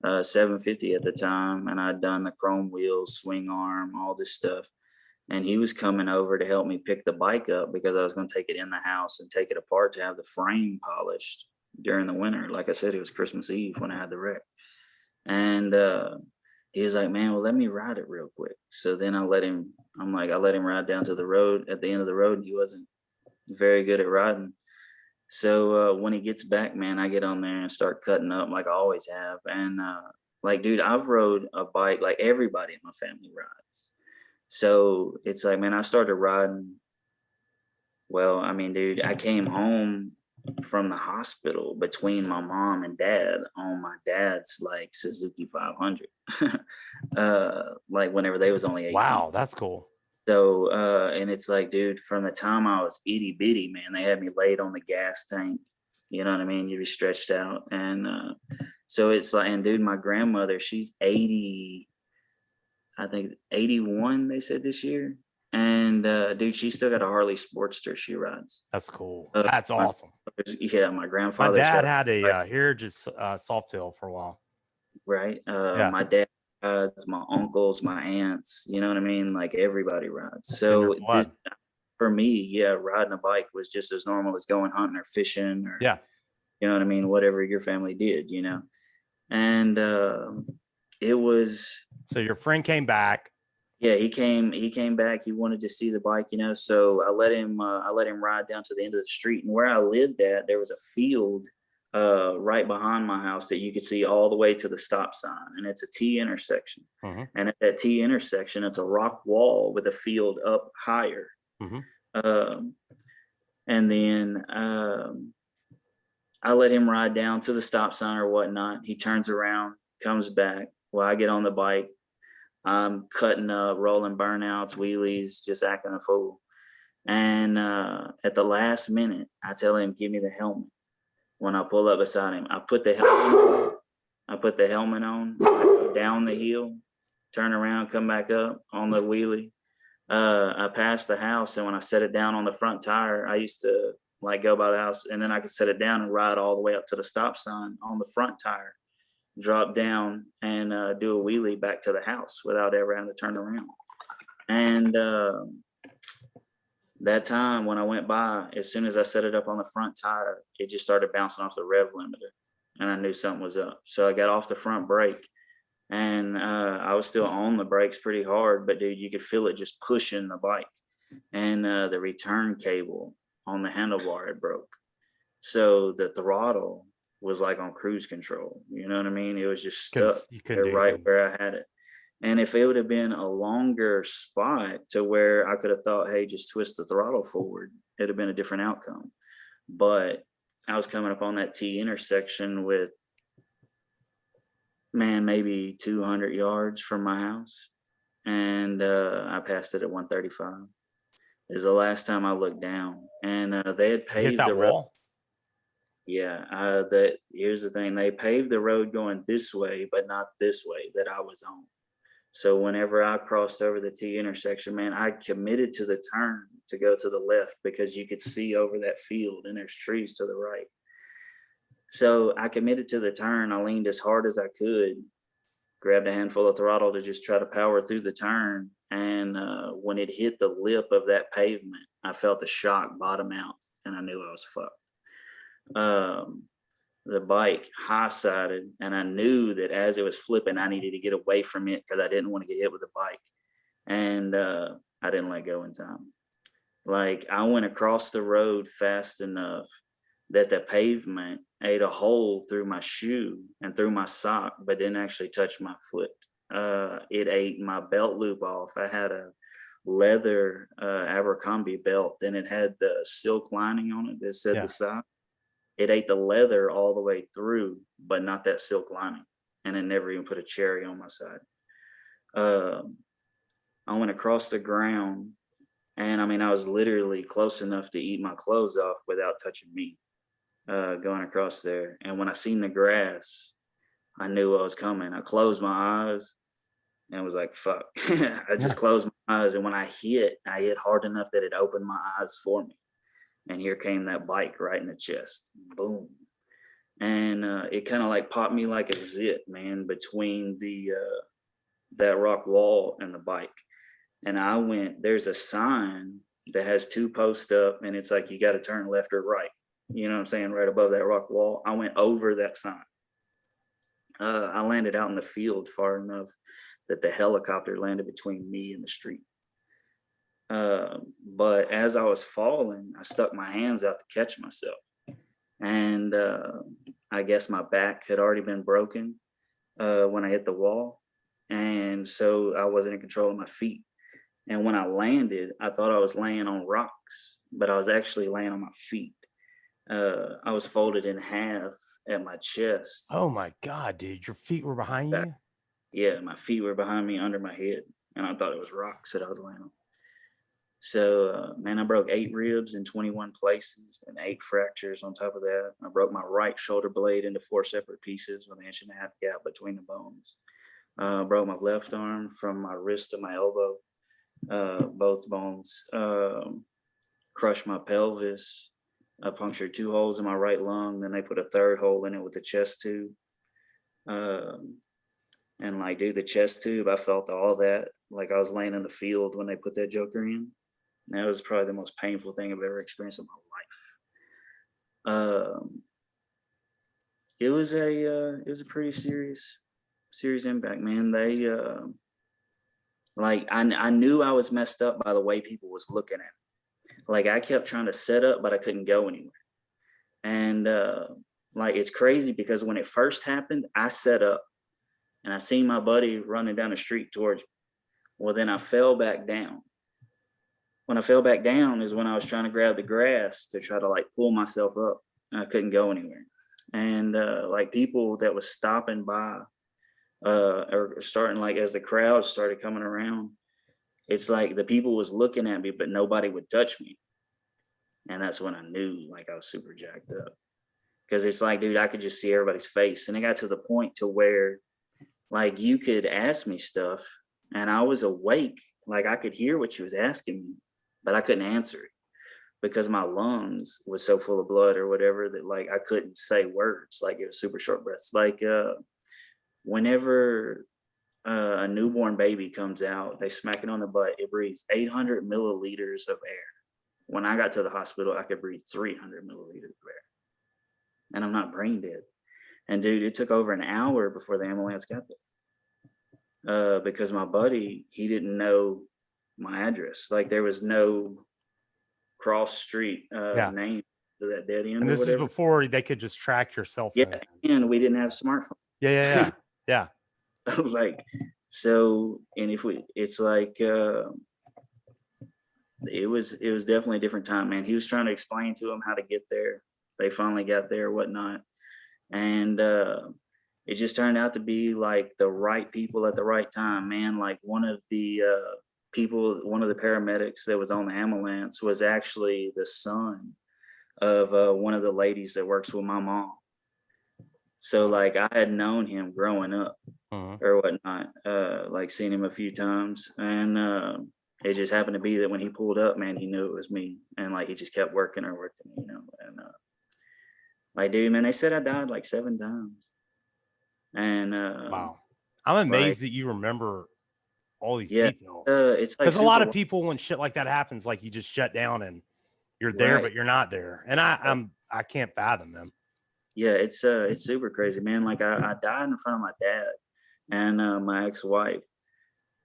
750 at the time, and I'd done the chrome wheels, swing arm, all this stuff. And he was coming over to help me pick the bike up because I was going to take it in the house and take it apart to have the frame polished during the winter. Like I said, it was Christmas Eve when I had the wreck. And he was like, man, well, let me ride it real quick. So then I let him ride down to the road at the end of the road. He wasn't very good at riding. So when he gets back, man, I get on there and start cutting up like I always have. And like, dude, I've rode a bike like everybody in my family rides. So it's like, man, I started riding. Well, I mean, dude, I came home from the hospital between my mom and dad on my dad's like Suzuki 500. Like whenever they was only 18. Wow, that's cool. So, and it's like, dude, from the time I was itty bitty, man, they had me laid on the gas tank. You know what I mean? You'd be stretched out. And so it's like, and dude, my grandmother, she's 80, I think 81, they said this year. And dude, she still got a Harley Sportster she rides. That's cool. That's awesome. Yeah, my My grandfather's dad got had a Heritage Softail for a while. right. Yeah. My dad rides, my uncles, my aunts, you know what I mean? Like everybody rides. It's in their So this blood. for me, yeah, riding a bike was just as normal as going hunting or fishing or Yeah. you know what I mean, whatever your family did, you know. And it was So your friend came back. yeah, he came back, he wanted to see the bike, you know. So I let him ride down to the end of the street. And where I lived at, there was a field right behind my house that you could see all the way to the stop sign, and it's a T intersection. Mhm. And at that T intersection, it's a rock wall with a field up higher. Mhm. Um, and then I let him ride down to the stop sign or whatnot. He turns around, comes back. Well, I get on the bike. I'm cutting up, rolling burnouts, wheelies, just acting a fool. And at the last minute, I tell him, "Give me the helmet." When I pull up beside him, I put the helmet. I put the helmet on, I go down the hill, turn around, come back up on the wheelie. I passed the house, and when I set it down on the front tire, I used to like go by the house, and then I could set it down and ride all the way up to the stop sign on the front tire, drop down, and do a wheelie back to the house without ever having to turn around. And that time when I went by, as soon as I set it up on the front tire, it just started bouncing off the rev limiter, and I knew something was up. So I got off the front brake, and I was still on the brakes pretty hard, but dude, you could feel it just pushing the bike, and the return cable on the handlebar had broke. So the throttle was like on cruise control. You know what I mean? It was just stuck You couldn't there do right anything. where I had it. And if it would have been a longer spot to where I could have thought, hey, just twist the throttle forward, it'd have been a different outcome. But I was coming up on that T intersection with, man, maybe 200 yards from my house. And I passed it at 135. Is the last time I looked down. And they had You hit paved that the road. wall? Yeah, that here's the thing. They paved the road going this way, but not this way that I was on. So whenever I crossed over the T intersection, man, I committed to the turn to go to the left because you could see over that field and there's trees to the right. So I committed to the turn. I leaned as hard as I could, grabbed a handful of throttle to just try to power through the turn. And when it hit the lip of that pavement, I felt the shock bottom out, and I knew I was fucked. The bike high sided, and I knew that as it was flipping, I needed to get away from it because I didn't want to get hit with the bike. And I didn't let go in time. Like I went across the road fast enough that the pavement ate a hole through my shoe and through my sock, but didn't actually touch my foot. It ate my belt loop off. I had a leather Abercrombie belt, and it had the silk lining on it that said the Yeah. sock. It ate the leather all the way through, but not that silk lining, and it never even put a cherry on my side. Um, I went across the ground, and I mean, I was literally close enough to eat my clothes off without touching me. Going across there, and when I seen the grass, I knew what was coming. I closed my eyes and was like, "Fuck!" I just closed my eyes, and when I hit hard enough that it opened my eyes for me. And here came that bike right in the chest, boom, and it kind of like popped me like a zit, man, between the that rock wall and the bike. And I went. There's a sign that has two posts up, and it's like you got to turn left or right. You know what I'm saying? Right above that rock wall. I went over that sign. I landed out in the field far enough that the helicopter landed between me and the street. But as I was falling, I stuck my hands out to catch myself. And I guess my back had already been broken when I hit the wall. And so I wasn't in control of my feet. And when I landed, I thought I was laying on rocks, but I was actually laying on my feet. I was folded in half at my chest. Oh my God, dude. Your feet were behind Back. you? Yeah, my feet were behind me under my head, and I thought it was rocks that I was laying on. So, man, I broke 8 ribs in 21 places and 8 fractures on top of that. I broke my right shoulder blade into 4 separate pieces with an 1.5 inch gap between the bones. Broke my left arm from my wrist to my elbow, both bones. Crushed my pelvis. I punctured 2 holes in my right lung. Then they put a 3rd hole in it with a chest tube. And like, dude, the chest tube, I felt all that. Like I was laying in the field when they put that joker in. That was probably the most painful thing I've ever experienced in my life. It was a pretty serious impact, man. They like I knew I was messed up by the way people was looking at me. Like I kept trying to set up, but I couldn't go anywhere. And like, it's crazy because when it first happened, I set up and I seen my buddy running down the street towards me. Well, then I fell back down. When I fell back down is when I was trying to grab the grass to try to like pull myself up. And I couldn't go anywhere. And like people that was stopping by or starting like as the crowd started coming around, it's like the people was looking at me, but nobody would touch me. And that's when I knew like I was super jacked up. Cause it's like, dude, I could just see everybody's face. And it got to the point to where like you could ask me stuff and I was awake. Like I could hear what you was asking me, but I couldn't answer it because my lungs was so full of blood or whatever that like I couldn't say words. Like it was super short breaths. Like whenever a newborn baby comes out, they smack it on the butt, it breathes 800 milliliters of air. When I got to the hospital, I could breathe 300 milliliters of air. And I'm not brain dead. And dude, it took over an hour before the ambulance got there. Because my buddy, he didn't know my address. Like there was no cross street name to that dead end. And or this whatever. is before they could just track your cell phone. Yeah, and we didn't have smartphones. Yeah. I was like, so, and if we, it's like, it was definitely a different time, man. He was trying to explain to him how to get there. They finally got there, whatnot. And it just turned out to be like the right people at the right time, man. Like one of the one of the paramedics that was on the ambulance was actually the son of one of the ladies that works with my mom. So like I had known him growing up or whatnot, like seen him a few times. And it just happened to be that when he pulled up, man, he knew it was me. And like he just kept working, and like, dude, man, they said I died like 7 times. And wow. I'm amazed that you remember all these details. It's like because a lot of people, when shit like that happens, like you just shut down and you're there, but you're not there. And I can't fathom them. Yeah, it's super crazy, man. Like I died in front of my dad and my ex-wife.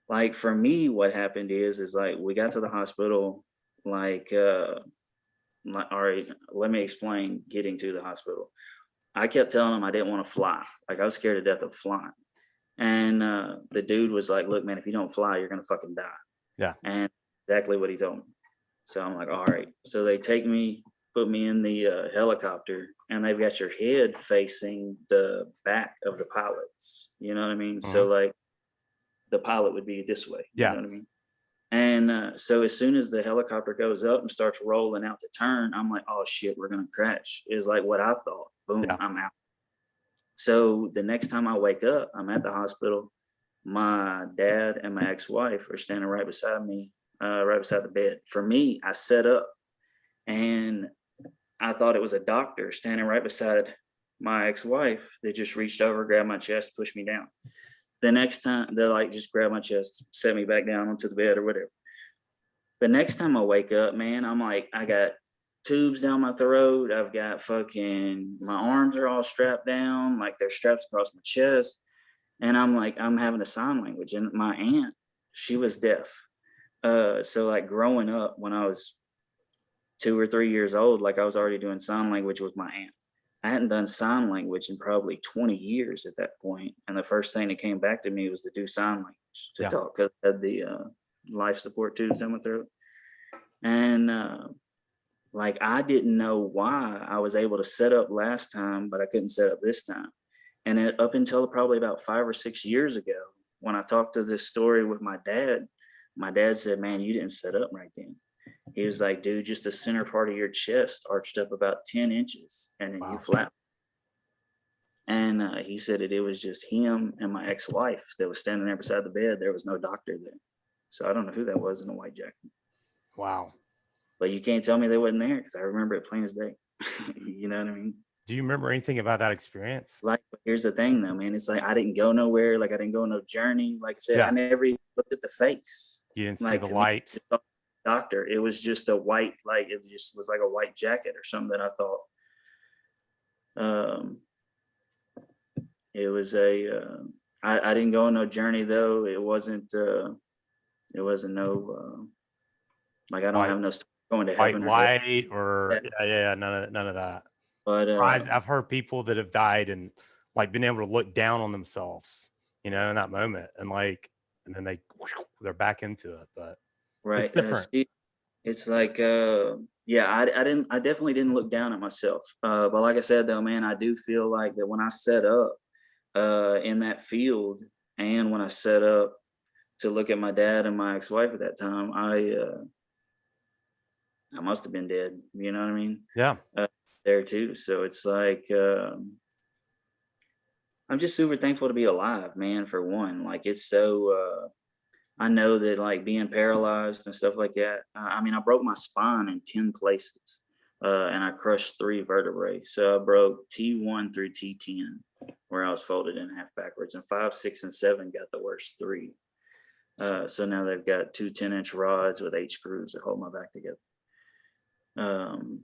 Like for me, what happened is like we got to the hospital, like all right, let me explain getting to the hospital. I kept telling him I didn't want to fly. Like I was scared to death of flying. And the dude was like, look, man, if you don't fly, you're going to fucking die. Yeah. And exactly what he told me. So I'm like, all right. So they take me, put me in the helicopter, and they've got your head facing the back of the pilots. You know what I mean? So like the pilot would be this way. You know what I mean? And so as soon as the helicopter goes up and starts rolling out to turn, I'm like, oh shit, we're going to crash is like what I thought. Boom, I'm out. So the next time I wake up, I'm at the hospital. My dad and my ex-wife are standing right beside me, right beside the bed. For me, I set up and I thought it was a doctor standing right beside my ex-wife that just reached over, grabbed my chest, pushed me down. The next time they like just grab my chest, set me back down onto the bed or whatever. The next time I wake up, man, I'm like, I got tubes down my throat. I've got fucking, my arms are all strapped down, like they're straps across my chest. And I'm like, I'm having a sign language. And my aunt, she was deaf. So like growing up when I was 2 or 3 years old, like I was already doing sign language with my aunt. I hadn't done sign language in probably 20 years at that point. And the first thing that came back to me was to do sign language, to talk, because I had the life support tubes in my throat. And like, I didn't know why I was able to set up last time, but I couldn't set up this time. And up until probably about 5 or 6 years ago, when I talked to this story with my dad said, man, you didn't set up right then. He was like, dude, just the center part of your chest arched up about 10 inches and then you flat. And he said it was just him and my ex-wife that was standing there beside the bed. There was no doctor there. So I don't know who that was in a white jacket. Wow. But you can't tell me they wasn't there because I remember it plain as day. You know what I mean? Do you remember anything about that experience? Like, here's the thing though, man. It's like I didn't go nowhere. Like I didn't go on no journey. Like I said, I never even looked at the face. You didn't like, see the light. Doctor. It was just a white, like it just was like a white jacket or something that I thought. It was I didn't go on no journey though. It wasn't no like I don't have no going to heaven light or none of that. But I've heard people that have died and like been able to look down on themselves, in that moment, and like, and then they're back into it. But it's right, different. see, it's like, yeah, I definitely didn't look down at myself. But like I said, though, man, I do feel like that when I set up in that field, and when I set up to look at my dad and my ex-wife at that time, I must have been dead. You know what I mean? Yeah. Uh, there too. So it's like, I'm just super thankful to be alive, man. For one, like it's so. I know that like being paralyzed and stuff like that. I mean, I broke my spine in 10 places, and I crushed 3 vertebrae. So I broke T1 through T10, where I was folded in half backwards, and 5, 6, and 7 got the worst 3. So now they've got 2 10-inch rods with 8 screws that hold my back together. Um,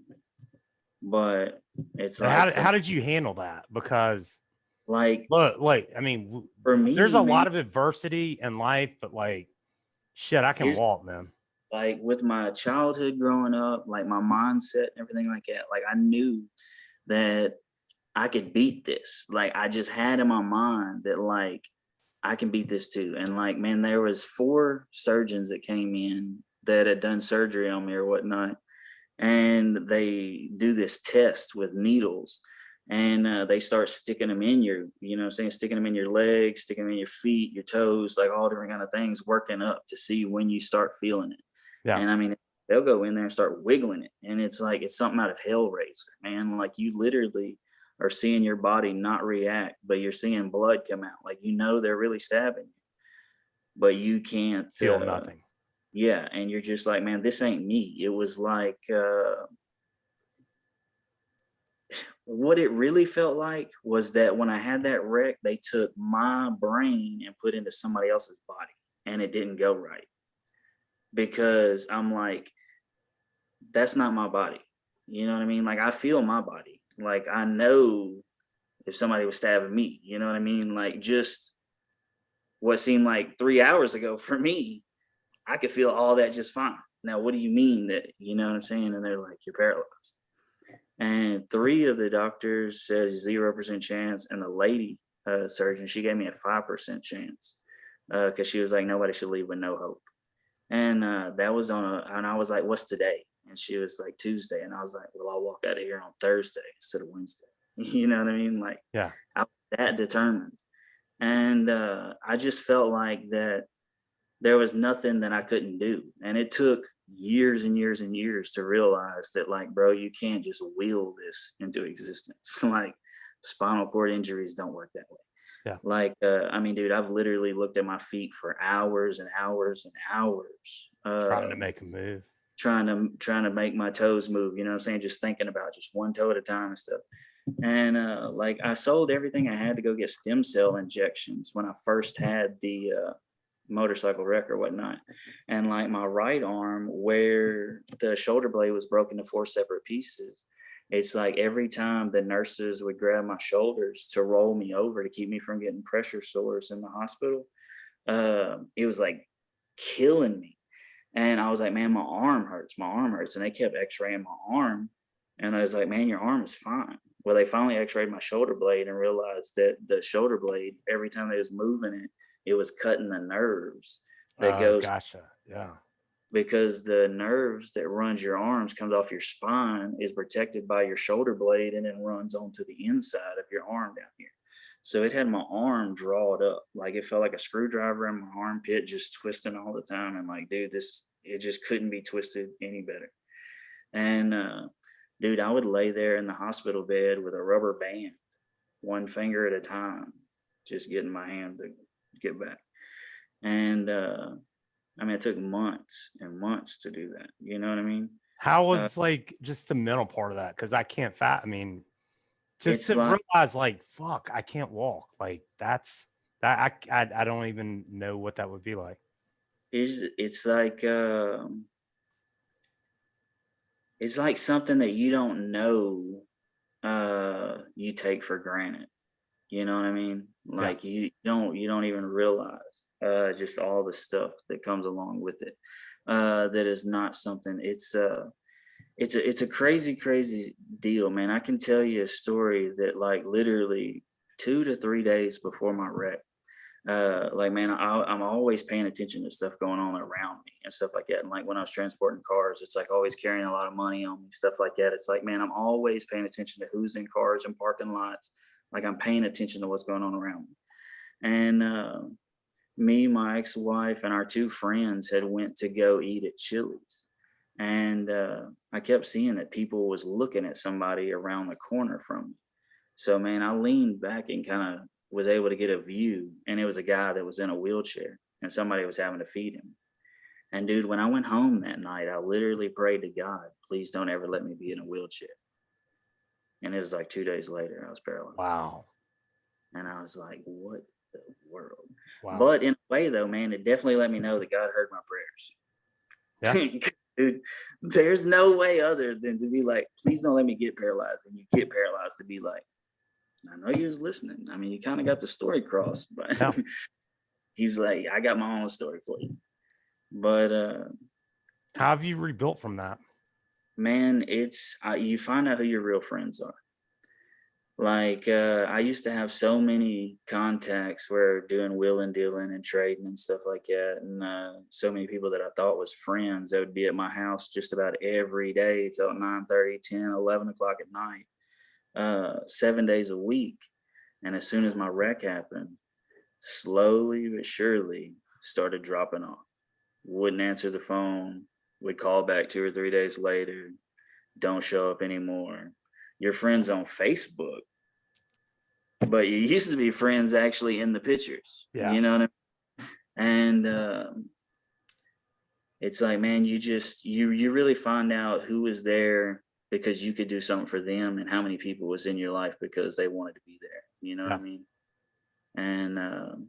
but it's And like how did you handle that? Because like look, like, I mean, for there's me, a man, lot of adversity in life, but like, shit, I can here's walk, man. like with my childhood growing up, like my mindset and everything like that. Like I knew that I could beat this. Like I just had in my mind that like I can beat this too. And like, man, there was 4 surgeons that came in that had done surgery on me or whatnot, and they do this test with needles, and they start sticking them in your, sticking them in your legs, sticking them in your feet, your toes, like all different kind of things, working up to see when you start feeling it. Yeah. And I mean, they'll go in there and start wiggling it, and it's like it's something out of Hellraiser, man. Like you literally are seeing your body not react, but you're seeing blood come out. Like they're really stabbing you, but you can't. Feel nothing. Yeah, and you're just like, man, this ain't me. It was like what it really felt like was that when I had that wreck, they took my brain and put into somebody else's body, and it didn't go right because I'm like, that's not my body. You know what I mean? Like I feel my body. Like I know if somebody was stabbing me, you know what I mean? Like just what seemed like 3 hours ago for me, I could feel all that just fine. Now, what do you mean that, you know what I'm saying? And they're like, you're paralyzed. And 3 of the doctors says 0% chance. And the lady surgeon, she gave me a 5% chance because she was like, nobody should leave with no hope. And that was and I was like, what's today? And she was like, Tuesday. And I was like, well, I'll walk out of here on Thursday instead of Wednesday. You know what I mean? Like, Yeah. I was that determined. And I just felt like that there was nothing that I couldn't do. And it took years and years and years to realize that, like, bro, you can't just will this into existence. Like, spinal cord injuries don't work that way. Yeah. Like, I mean, dude, I've literally looked at my feet for hours and hours and hours, Trying to make a move. trying to make my toes move. You know what I'm saying? Just thinking about just one toe at a time and stuff. And like, I sold everything I had to go get stem cell injections when I first had the motorcycle wreck or whatnot. And like my right arm, where the shoulder blade was broken to 4 separate pieces, it's like every time the nurses would grab my shoulders to roll me over to keep me from getting pressure sores in the hospital, it was like killing me. And I was like, man, my arm hurts. My arm hurts. And they kept x-raying my arm. And I was like, man, your arm is fine. Well, they finally x-rayed my shoulder blade and realized that the shoulder blade, every time they was moving it, it was cutting the nerves that Oh, goes, gotcha. Yeah. because the nerves that runs your arms comes off your spine, is protected by your shoulder blade, and then runs onto the inside of your arm down here. So it had my arm drawed up, like it felt like a screwdriver in my armpit, just twisting all the time. And like, dude, it just couldn't be twisted any better. And dude, I would lay there in the hospital bed with a rubber band, one finger at a time, just getting my hand to get back. And I mean, it took months and months to do that. You know what I mean? How Uh, was like just the mental part of that? Because I can't I mean, just it's to like realize like, fuck, I can't walk. Like I don't even know what that would be like. it's like it's like something that you don't know you take for granted. You know what I mean? Yeah. Like you don't even realize just all the stuff that comes along with it. That is not something. it's a crazy deal, man. I can tell you a story that like literally 2 to 3 days before my wreck. Like man, I'm always paying attention to stuff going on around me and stuff like that. And like when I was transporting cars, it's like always carrying a lot of money on me, stuff like that. It's like, man, I'm always paying attention to who's in cars and parking lots. Like I'm paying attention to what's going on around me. And me, my ex-wife, and our two friends had went to go eat at Chili's. And I kept seeing that people was looking at somebody around the corner from me. So man, I leaned back and kind of was able to get a view, and it was a guy that was in a wheelchair, and somebody was having to feed him. And dude, when I went home that night, I literally prayed to God, please don't ever let me be in a wheelchair. And it was like 2 days later, I was paralyzed. Wow. And I was like, what the world? Wow. But in a way, though, man, it definitely let me know that God heard my prayers. Yeah. Dude, there's no way other than to be like, please don't let me get paralyzed. And you get paralyzed to be like, I know you was listening. I mean, you kind of got the story crossed, but Yeah. he's like, I got my own story for you. But How have you rebuilt from that? man, it's you find out who your real friends are. Like I used to have so many contacts where doing wheeling, dealing, and trading and stuff like that, and so many people that I thought was friends that would be at my house just about every day till 9:30, 10, 11 o'clock at night, 7 days a week. And as soon as my wreck happened, slowly but surely started dropping off. Wouldn't answer the phone, would call back 2 or 3 days later, don't show up anymore. Your friends on Facebook, but you used to be friends actually in the pictures. Yeah. You know what I mean? And it's like, man, you really find out who was there because you could do something for them, and how many people was in your life because they wanted to be there. You know what I mean? And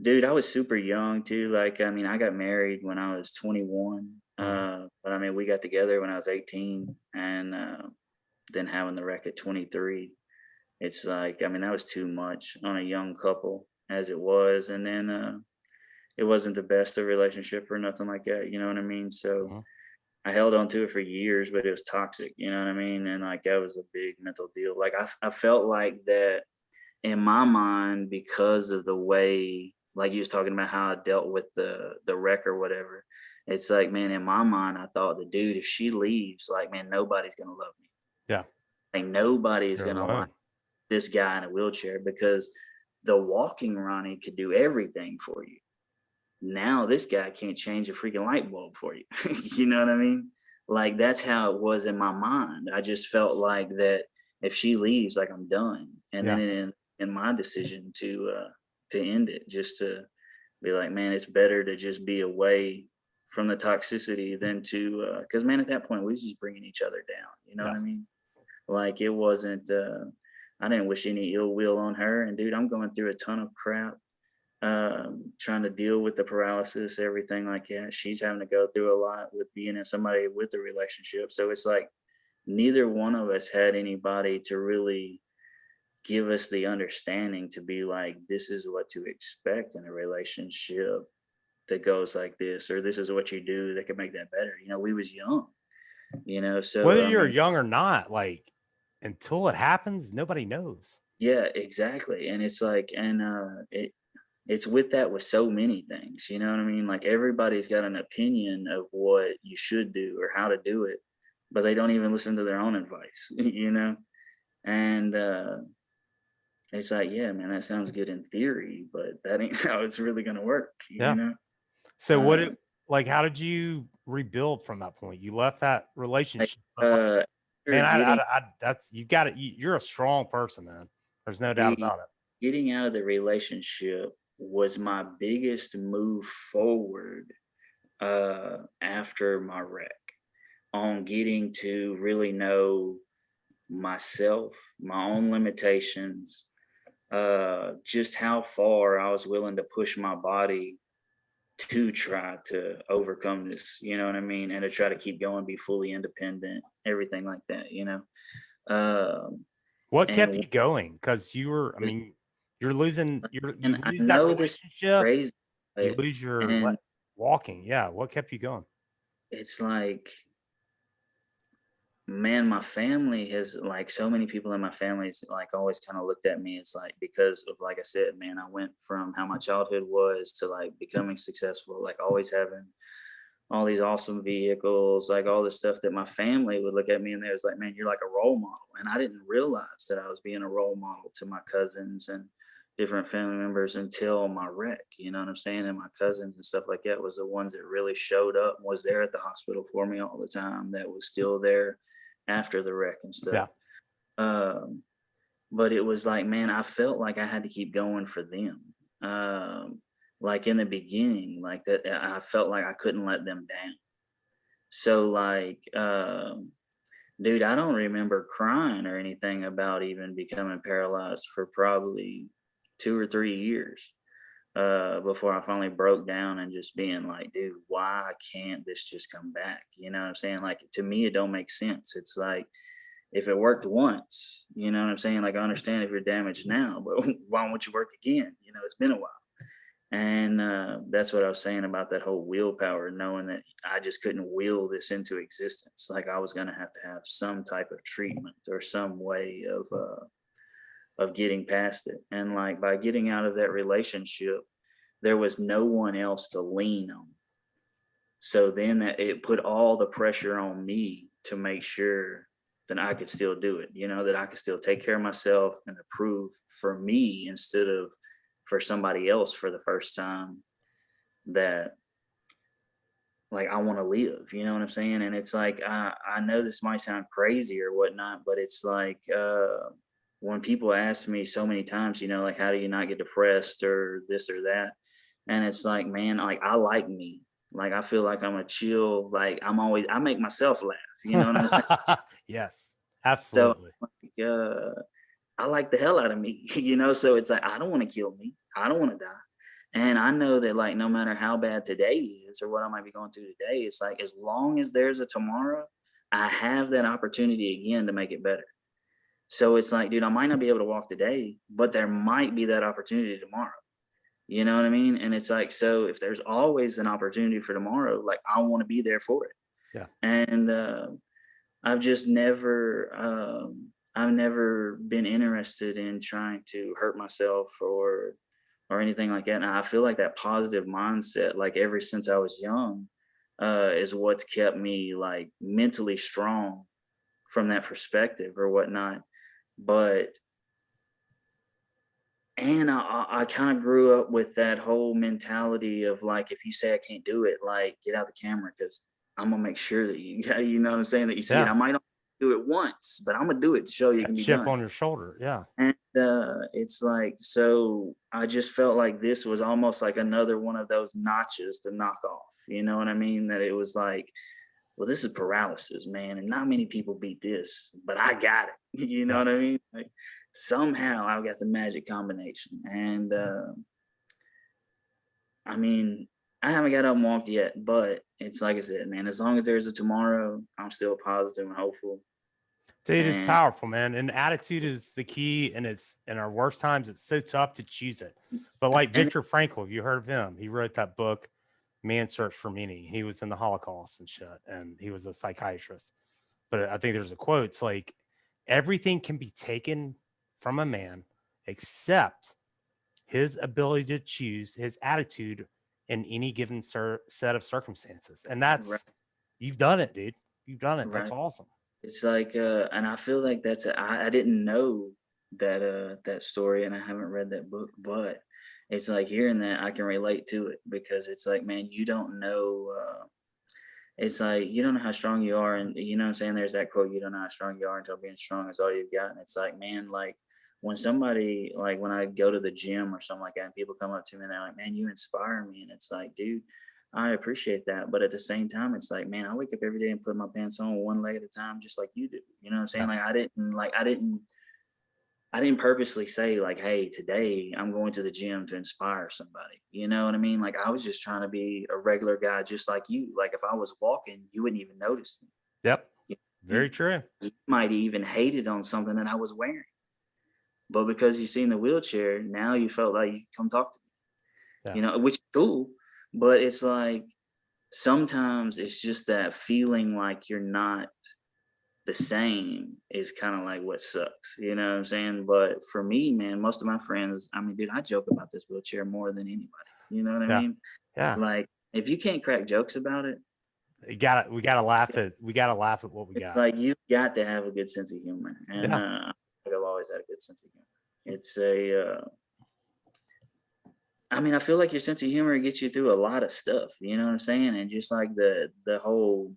dude, I was super young too. Like, I mean, I got married when I was 21. But I mean, we got together when I was 18, and then having the wreck at 23. It's like, I mean, that was too much on a young couple as it was. And then it wasn't the best of relationship or nothing like that. You know what I mean? So I held on to it for years, but it was toxic. You know what I mean? And like, that was a big mental deal. Like, I felt like that in my mind, because of the way, like you was talking about how I dealt with the wreck or whatever. It's like, man, in my mind, I thought the dude, if she leaves, like, man, nobody's gonna love me. Yeah. Like nobody is You're gonna alone. like this guy in a wheelchair, because the walking Ronnie could do everything for you. Now this guy can't change a freaking light bulb for you. You know what I mean? Like that's how it was in my mind. I just felt like that if she leaves, like I'm done. And Yeah. then in my decision to end it, just to be like, man, it's better to just be away from the toxicity than to because man, at that point we was just bringing each other down. You know Yeah. what I mean? Like it wasn't. I didn't wish any ill will on her. And dude, I'm going through a ton of crap, trying to deal with the paralysis, everything like that. She's having to go through a lot with being in somebody with a relationship. So it's like neither one of us had anybody to really give us the understanding to be like, this is what to expect in a relationship that goes like this, or this is what you do that could make that better. You know, we was young, you know, so Whether I you're mean, young or not, like until it happens, nobody knows. yeah, exactly. And it's like, and it's with that with so many things, you know what I mean? Like everybody's got an opinion of what you should do or how to do it, but they don't even listen to their own advice, you know? And it's like, yeah, man, that sounds good in theory, but that ain't how it's really gonna work, you Yeah. know? So Uh like how did you rebuild from that point? You left that like relationship. But like, after man, getting that's you got it. You're a strong person, man. There's no doubt the about it. getting out of the relationship was my biggest move forward after my wreck, on getting to really know myself, my own limitations, just how far I was willing to push my body to try to overcome this, you know what I mean? And to try to keep going, be fully independent, everything like that, you know? Um, What kept and you going? Because you were, I was, mean, you and I lose that know this is relationship, crazy, you but, lose your and walking. Yeah. What kept you going? it's like, Man, my family has, like, so many people in my family's like always kind of looked at me as like, because of, like I said, man, I went from how my childhood was to like becoming successful, like always having all these awesome vehicles, like all this stuff that my family would look at me and they was like, man, you're like a role model. And I didn't realize that I was being a role model to my cousins and different family members until my wreck. You know what I'm saying? And my cousins and stuff like that was the ones that really showed up, was there at the hospital for me all the time, that was still there after the wreck and stuff. Yeah. Um, but it was like, man, I felt like I had to keep going for them. Like in the beginning, like that, I felt like I couldn't let them down. So like, dude, I don't remember crying or anything about even becoming paralyzed for probably 2 or 3 years before I finally broke down and just being like, dude, why can't this just come back? You know what I'm saying? Like, to me, it don't make sense. It's like, if it worked once, you know what I'm saying? Like, I understand if you're damaged now, but why won't you work again? You know, it's been a while. And that's what I was saying about that whole willpower, knowing that I just couldn't will this into existence. Like, I was going to have some type of treatment or some way of getting past it. And like, by getting out of that relationship, there was no one else to lean on. So then that it put all the pressure on me to make sure that I could still do it, you know, that I could still take care of myself and approve for me instead of for somebody else for the first time, that like I want to live, you know what I'm saying? And it's like, I know this might sound crazy or whatnot, but it's like, when people ask me so many times, you know, like, how do you not get depressed or this or that? And it's like, man, like, I like me. Like, I feel like I'm a chill, like, I make myself laugh, you know what I'm saying? Yes, So absolutely. like, I like the hell out of me, you know? So it's like, I don't want to kill me. I don't want to die. And I know that, like, no matter how bad today is or what I might be going through today, it's like, as long as there's a tomorrow, I have that opportunity again to make it better. So it's like, dude, I might not be able to walk today, but there might be that opportunity tomorrow. You know what I mean? And it's like, so if there's always an opportunity for tomorrow, like, I want to be there for it. Yeah. And I've just never, I've never been interested in trying to hurt myself or anything like that. And I feel like that positive mindset, like ever since I was young, is what's kept me like mentally strong from that perspective or whatnot. But and I kind of grew up with that whole mentality of like, if you say I can't do it, like, get out the camera because I'm gonna make sure that you, you know what I'm saying, that you see it. Yeah. I might not do it once, but I'm gonna do it to show you it That can be chip done. on your shoulder. Yeah. And it's like, so I just felt like this was almost like another one of those notches to knock off. You know what I mean? That it was like, well, this is paralysis, man, and not many people beat this, but I got it. You know Yeah. what I mean? Like, somehow I got the magic combination, and I mean, I haven't got up and walked yet, but it's like I said, man. As long as there's a tomorrow, I'm still positive and hopeful. Dude, it's And powerful, man. And attitude is the key. And it's in our worst times, it's so tough to choose it. But like and Viktor Frankl, have you heard of him? He wrote that book, Man's Search for Meaning. He was in the Holocaust and shit, and he was a psychiatrist. But I think there's a quote. It's like, everything can be taken from a man except his ability to choose his attitude in any given set of circumstances. And right, that's, you've done it, dude. You've done it. That's right. awesome. It's like, and I feel like I didn't know that that story, and I haven't read that book, but it's like hearing that I can relate to it because it's like, man, you don't know. It's like you don't know how strong you are, and you know what I'm saying. There's that quote: "You don't know how strong you are until being strong is all you've got." And it's like, man, like when somebody, like when I go to the gym or something like that, and people come up to me and they're like, "Man, you inspire me," and it's like, dude, I appreciate that, but at the same time, it's like, man, I wake up every day and put my pants on one leg at a time, just like you do. You know what I'm saying? Yeah. Like I didn't purposely say like, hey, today I'm going to the gym to inspire somebody. You know what I mean? Like I was just trying to be a regular guy just like you. Like if I was walking, you wouldn't even notice me. Yep. You, Very true. you might even hated on something that I was wearing. But because you seen the wheelchair, now you felt like you come talk to me. Yeah. You know, which is cool. But it's like sometimes it's just that feeling like you're not the same is kind of like what sucks, you know what I'm saying? But for me, man, most of my friends, I mean, dude, I joke about this wheelchair more than anybody. You know what I Yeah. mean? Yeah. Like, if you can't crack jokes about it, We gotta laugh at what we it's got. like you've got to have a good sense of humor. And Yeah. I think I've always had a good sense of humor. It's a, I mean, I feel like your sense of humor gets you through a lot of stuff. You know what I'm saying? And just like the whole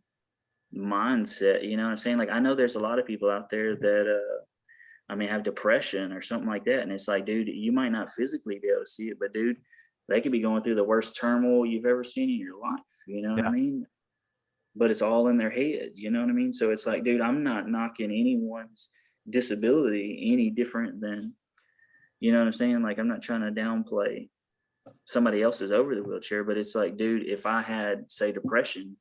mindset, you know what I'm saying? Like, I know there's a lot of people out there that I mean, have depression or something like that. And it's like, dude, you might not physically be able to see it, but dude, they could be going through the worst turmoil you've ever seen in your life. You know what I Yeah. mean? But it's all in their head. You know what I mean? So it's like, dude, I'm not knocking anyone's disability any different than, you know what I'm saying? Like, I'm not trying to downplay somebody else's over the wheelchair, but it's like, dude, if I had, say, depression,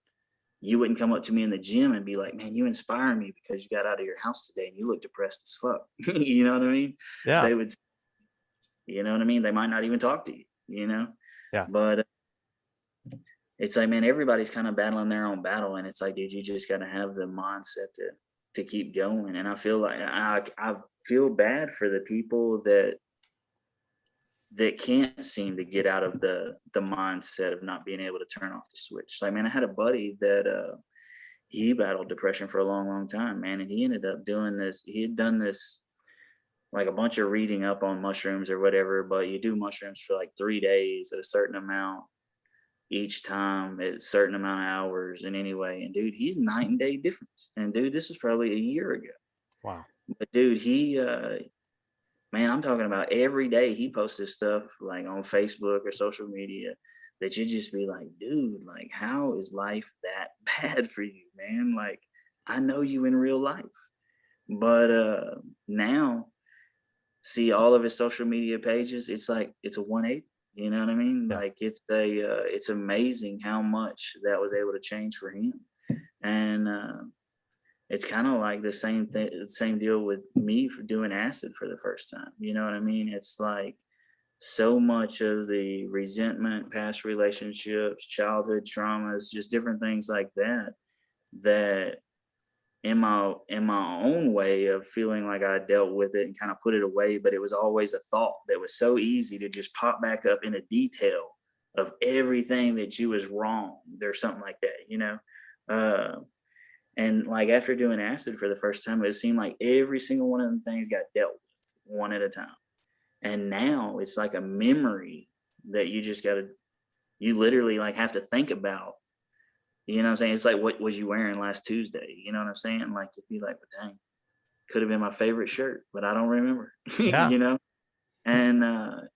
you wouldn't come up to me in the gym and be like, man, you inspire me because you got out of your house today and you look depressed as fuck. You know what I mean? Yeah. They would, you know what I mean? They might not even talk to you, you know? Yeah. But it's like, man, everybody's kind of battling their own battle. And it's like, dude, you just got to have the mindset to keep going. And I feel like I feel bad for the people that can't seem to get out of the mindset of not being able to turn off the switch. Like, man, I had a buddy that he battled depression for a long, long time, man, and he ended up doing this. He had done this like a bunch of reading up on mushrooms or whatever, but you do mushrooms for like 3 days at a certain amount each time at a certain amount of hours. And anyway, and dude, he's night and day difference. And dude, this was probably a year ago. Wow. But dude, he man, I'm talking about every day he posts this stuff like on Facebook or social media that you just be like, dude, like, how is life that bad for you, man? Like, I know you in real life. But now see all of his social media pages, it's like it's a 180. You know what I mean? Yeah. Like it's amazing how much that was able to change for him. And it's kind of like the same thing, same deal with me for doing acid for the first time. You know what I mean? It's like so much of the resentment, past relationships, childhood traumas, just different things like that, that in my own way of feeling like I dealt with it and kind of put it away, but it was always a thought that was so easy to just pop back up in a detail of everything that you was wrong. There's something like that, you know? Uh, and like after doing acid for the first time, it seemed like every single one of them things got dealt with one at a time. And now it's like a memory that you just gotta, you literally like have to think about. You know what I'm saying? It's like, what was you wearing last Tuesday? You know what I'm saying? Like, you'd be like, well, dang, could have been my favorite shirt, but I don't remember, Yeah. you know? And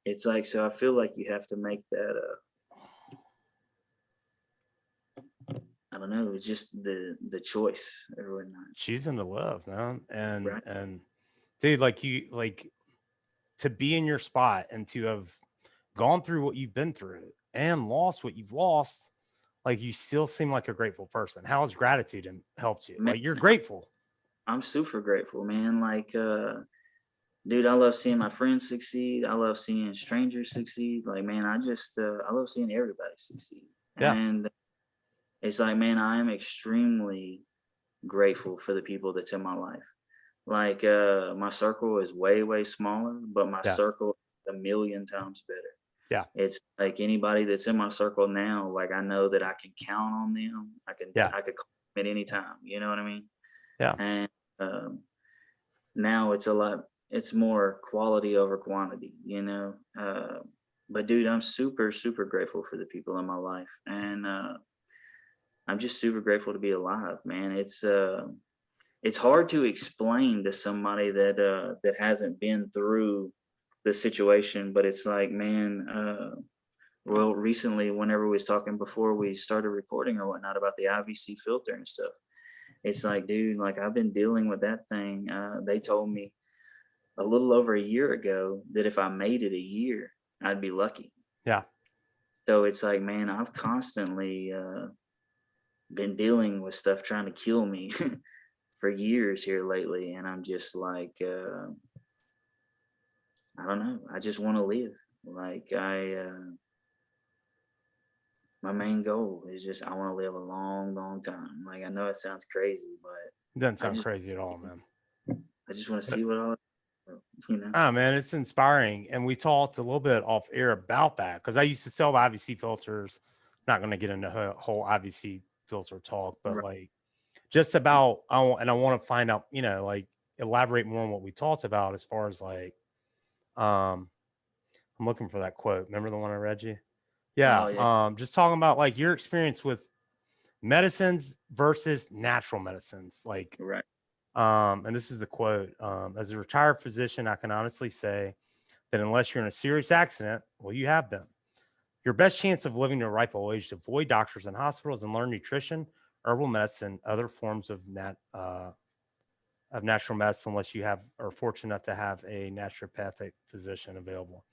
it's like, so I feel like you have to make that, I don't know, it's just the choice or whatnot, Choosing to live, man. And right? dude, like to be in your spot and to have gone through what you've been through and lost what you've lost, like you still seem like a grateful person. How has gratitude helped you? Man, Like you're grateful. I'm super grateful, man. Like, dude, I love seeing my friends succeed. I love seeing strangers succeed. Like, man, I love seeing everybody succeed. Yeah. And it's like, man, I am extremely grateful for the people that's in my life. Like my circle is way, way smaller, but my Yeah. circle is a million times better. Yeah. It's like anybody that's in my circle now, like I know that I can count on them. Yeah. I could call them at any time. You know what I mean? Yeah. And um, now it's more quality over quantity, you know. But dude, I'm super, super grateful for the people in my life. And I'm just super grateful to be alive, man. It's hard to explain to somebody that hasn't been through the situation, but it's like, man, well, recently, whenever we was talking before we started recording or whatnot about the IVC filter and stuff, it's like, dude, like I've been dealing with that thing. They told me a little over a year ago that if I made it a year, I'd be lucky. Yeah. So it's like, man, I've constantly been dealing with stuff trying to kill me for years here lately, and I'm just like, I don't know. I just want to live. Like my main goal is just I want to live a long, long time. Like I know it sounds crazy, It doesn't but sound crazy at all, man. I just want to But see what all, you know. ah, man, it's inspiring. And we talked a little bit off air about that because I used to sell the IVC filters. Not going to get into whole IVC filter talk, but Right. like just about, and I want to find out, like elaborate more on what we talked about as far as like, um, I'm looking for that quote. Remember the one I read you? Yeah. Oh yeah. Just talking about like your experience with medicines versus natural medicines. Like, Right. and this is the quote, as a retired physician, I can honestly say that unless you're in a serious accident, well, you have been. Your best chance of living to a ripe old age is to avoid doctors and hospitals and learn nutrition, herbal medicine, other forms of natural medicine, unless you have are fortunate enough to have a naturopathic physician available.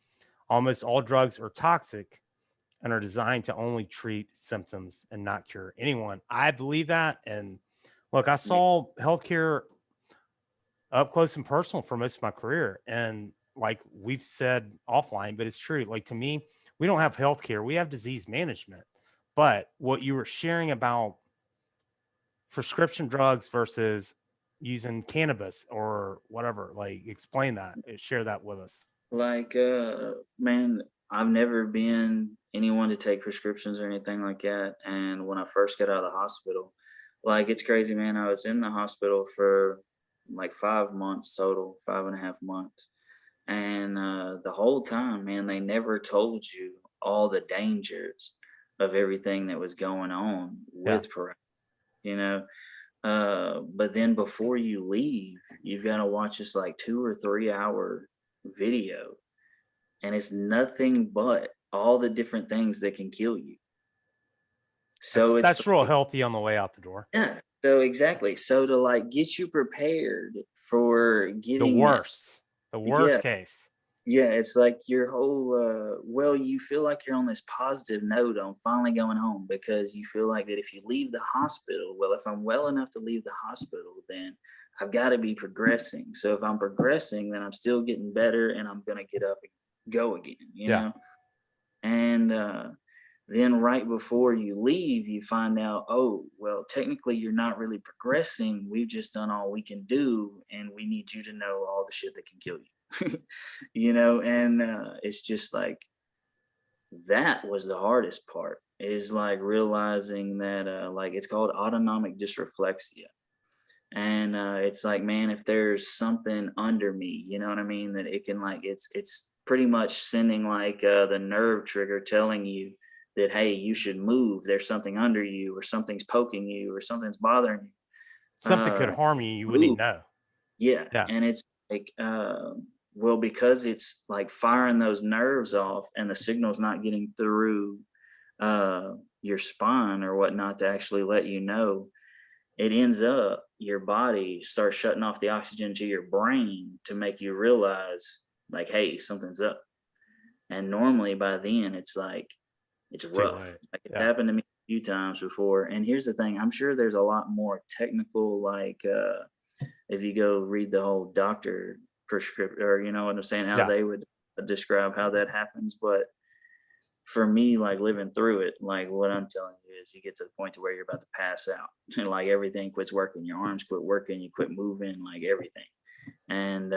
Almost all drugs are toxic and are designed to only treat symptoms and not cure anyone. I believe that. And look, I Yeah. saw healthcare up close and personal for most of my career. And like we've said offline, but it's true. Like to me, we don't have healthcare, we have disease management. But what you were sharing about prescription drugs versus using cannabis or whatever, like explain that, share that with us. Like, man, I've never been anyone to take prescriptions or anything like that. And when I first got out of the hospital, like, it's crazy, man. I was in the hospital for like 5 months total, 5.5 months. And the whole time, man, they never told you all the dangers of everything that was going on Yeah. with paralysis, you know? But then before you leave, you've got to watch this like 2 or 3 hour video, and it's nothing but all the different things that can kill you. That's So it's that's real like, healthy on the way out the door. yeah. So exactly. So to like get you prepared for The getting that, worst, the yeah, worst case. yeah, it's like your whole well, you feel like you're on this positive note on finally going home because you feel like that if you leave the hospital, well, if I'm well enough to leave the hospital, then I've got to be progressing. So if I'm progressing, then I'm still getting better and I'm gonna get up and go again, you Yeah. know? And then right before you leave, you find out, oh, well, technically you're not really progressing. We've just done all we can do, and we need you to know all the shit that can kill you. You know, and it's just like that was the hardest part is like realizing that like it's called autonomic dysreflexia. And it's like, man, if there's something under me, you know what I mean, that it can like it's pretty much sending like the nerve trigger telling you that hey, you should move. There's something under you, or something's poking you, or something's bothering you. Something could harm you, you wouldn't Move. even know. Yeah, Yeah. and it's like, well, because it's like firing those nerves off, and the signal's not getting through your spine or whatnot to actually let you know, it ends up your body starts shutting off the oxygen to your brain to make you realize like, hey, something's up. And normally by then it's like it's Too rough. late. Like it's Yeah. happened to me a few times before. And here's the thing, I'm sure there's a lot more technical, like if you go read the whole doctor prescription, or you know what I'm saying, how Yeah. they would describe how that happens. But for me, like living through it, like what I'm telling you is you get to the point to where you're about to pass out. And like everything quits working, your arms quit working, you quit moving, like everything. And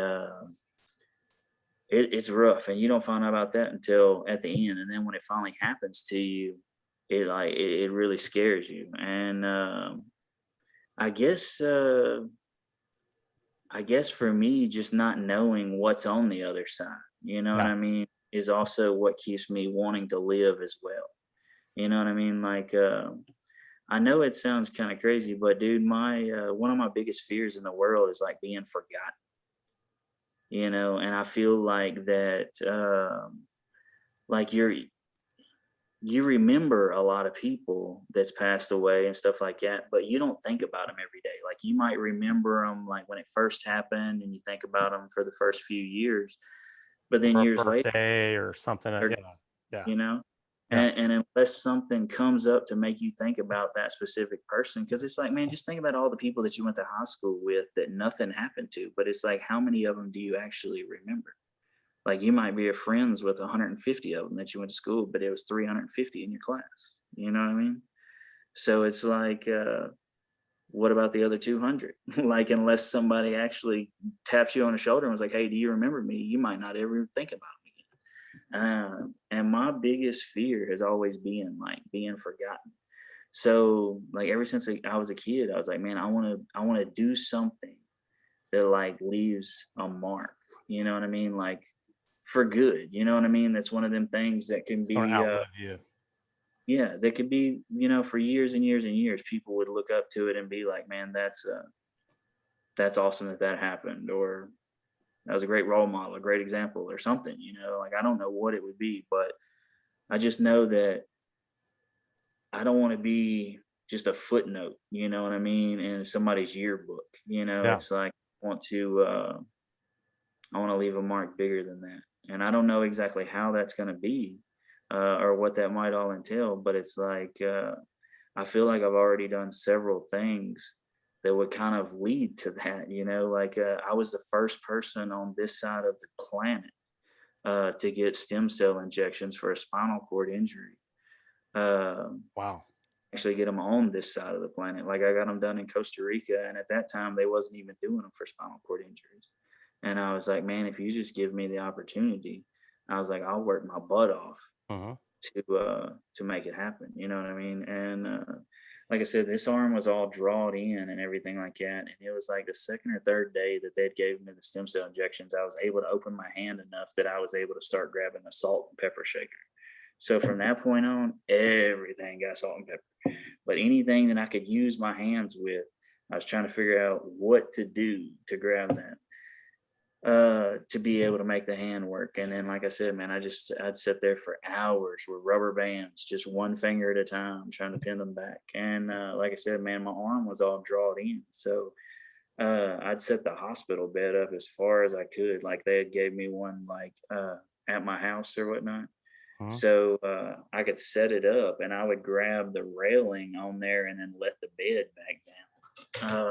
it's rough, and you don't find out about that until at the end. And then when it finally happens to you, it really scares you. And I guess I guess for me, just not knowing what's on the other side, you know what Yeah. I mean, is also what keeps me wanting to live as well. You know what I mean? Like, I know it sounds kind of crazy, but dude, my one of my biggest fears in the world is like being forgotten. You know, and I feel like that, like you remember a lot of people that's passed away and stuff like that, but you don't think about them every day. Like you might remember them like when it first happened, and you think about them for the first few years, but then Or a years later, birthday or something. they're, Yeah. Yeah. you know, Yeah. and unless something comes up to make you think about that specific person, because it's like, man, just think about all the people that you went to high school with that nothing happened to, but it's like, how many of them do you actually remember? Like you might be friends with 150 of them that you went to school, but it was 350 in your class. You know what I mean? So it's like, what about the other 200? Like, unless somebody actually taps you on the shoulder and was like, "Hey, do you remember me?" You might not ever think about me. And my biggest fear has always been like being forgotten. So like ever since I was a kid, I was like, man, I want to do something that like leaves a mark. You know what I mean? Like for good. You know what I mean? That's one of them things that can It's going to be, outlive you. yeah, that could be, for years and years and years. People would look up to it and be like, man, that's awesome that happened, or that was a great role model, a great example, or something. Like I don't know what it would be, but I just know that I don't want to be just a footnote, you know what I mean, in somebody's yearbook. Yeah. It's like want to I want to leave a mark bigger than that. And I don't know exactly how that's going to be, or what that might all entail, but it's like I feel like I've already done several things that would kind of lead to that, like I was the first person on this side of the planet to get stem cell injections for a spinal cord injury. Um, Wow. Actually get them on this side of the planet. Like I got them done in Costa Rica, and at that time they wasn't even doing them for spinal cord injuries. And I was like, man, if you just give me the opportunity, I was like, I'll work my butt off Uh-huh. to make it happen. You know what I mean? And like I said, this arm was all drawn in and everything like that. And it was like the second or third day that they'd gave me the stem cell injections, I was able to open my hand enough that I was able to start grabbing a salt and pepper shaker. So from that point on, everything got salt and pepper. But anything that I could use my hands with, I was trying to figure out what to do to grab that, to be able to make the hand work. And then, like I said, man, I'd sit there for hours with rubber bands, just one finger at a time, trying to pin them back. And like I said, man, my arm was all drawn in. So I'd set the hospital bed up as far as I could. Like they had gave me one like at my house or whatnot. Uh-huh. So I could set it up, and I would grab the railing on there and then let the bed back down,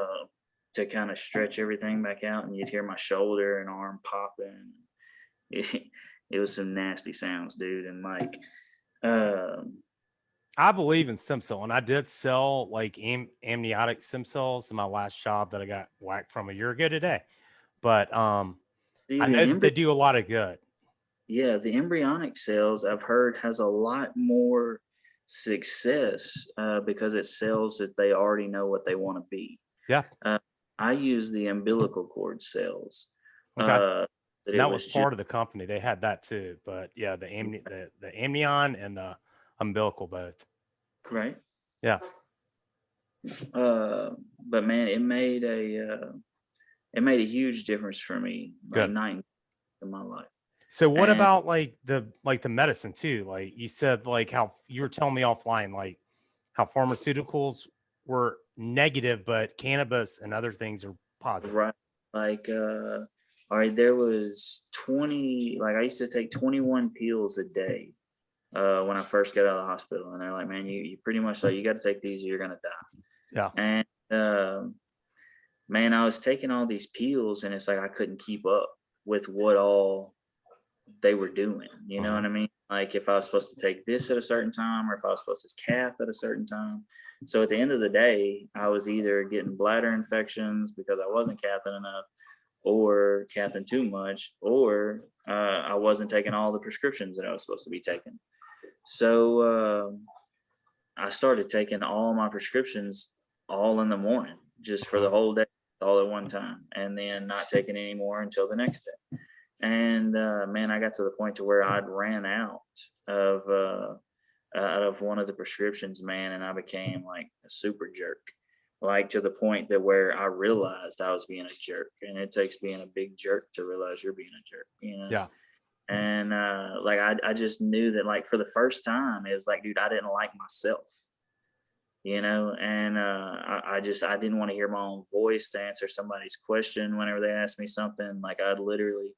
to kind of stretch everything back out. And you'd hear my shoulder and arm popping. It was some nasty sounds, dude. And like, um, I believe in stem cell, and I did sell like amniotic stem cells in my last job that I got whacked from a year ago today. But see I the know that they do a lot of good. yeah, the embryonic cells I've heard has a lot more success because it's cells that they already know what they want to be. Yeah. Uh, I use the umbilical cord cells. Okay. That And it that was was just part of the company. They had that too. But yeah, the amnion and the umbilical both. right. Yeah. But man, it made a huge difference for me, like Good. night and day in my life. So what And about like the medicine too? Like you said, like how you were telling me offline, like how pharmaceuticals were negative, but cannabis and other things are positive. right, like all right, there was 20. Like I used to take 21 pills a day when I first got out of the hospital, and they're like, man, you pretty much like you got to take these, or you're gonna die. Yeah. And man, I was taking all these pills, and it's like I couldn't keep up with what all they were doing. You know Uh-huh. what I mean? Like if I was supposed to take this at a certain time, or if I was supposed to cath at a certain time. So at the end of the day, I was either getting bladder infections because I wasn't cathing enough, or cathing too much, or I wasn't taking all the prescriptions that I was supposed to be taking. So I started taking all my prescriptions all in the morning, just for Uh-huh. the whole day, all at one time, and then not taking any more until the next day. And man, I got to the point to where I'd ran of out of one of the prescriptions, man, and I became like a super jerk, like to the point that where I realized I was being a jerk, and it takes being a big jerk to realize you're being a jerk. Yeah. And like I just knew that like for the first time, it was like, dude, I didn't like myself, and I didn't want to hear my own voice to answer somebody's question whenever they asked me something. Like I'd literally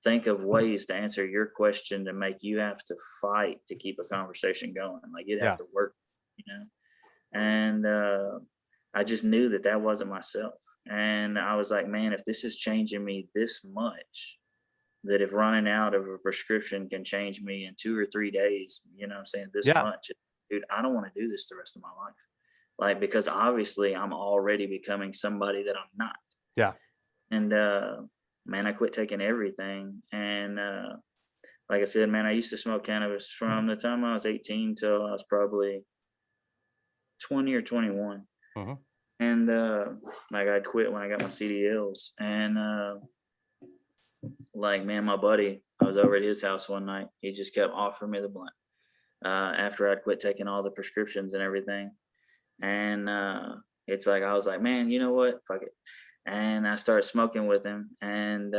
think of ways to answer your question to make you have to fight to keep a conversation going. Like you'd have Yeah. to work, you know. And I just knew that that wasn't myself. And I was like, man, if this is changing me this much, that if running out of a prescription can change me in 2 or 3 days, you know what I'm saying, this Yeah. much, dude, I don't want to do this the rest of my life. Like, because obviously I'm already becoming somebody that I'm not. Yeah. And man, I quit taking everything. And like I said, man, I used to smoke cannabis from the time I was 18 till I was probably 20 or 21. Hmm. And like I quit when I got my CDLs. And like, man, my buddy, I was over at his house one night. He just kept offering me the blunt after I'd quit taking all the prescriptions and everything. And it's like, I was like, man, you know what? Fuck it. And I started smoking with him. And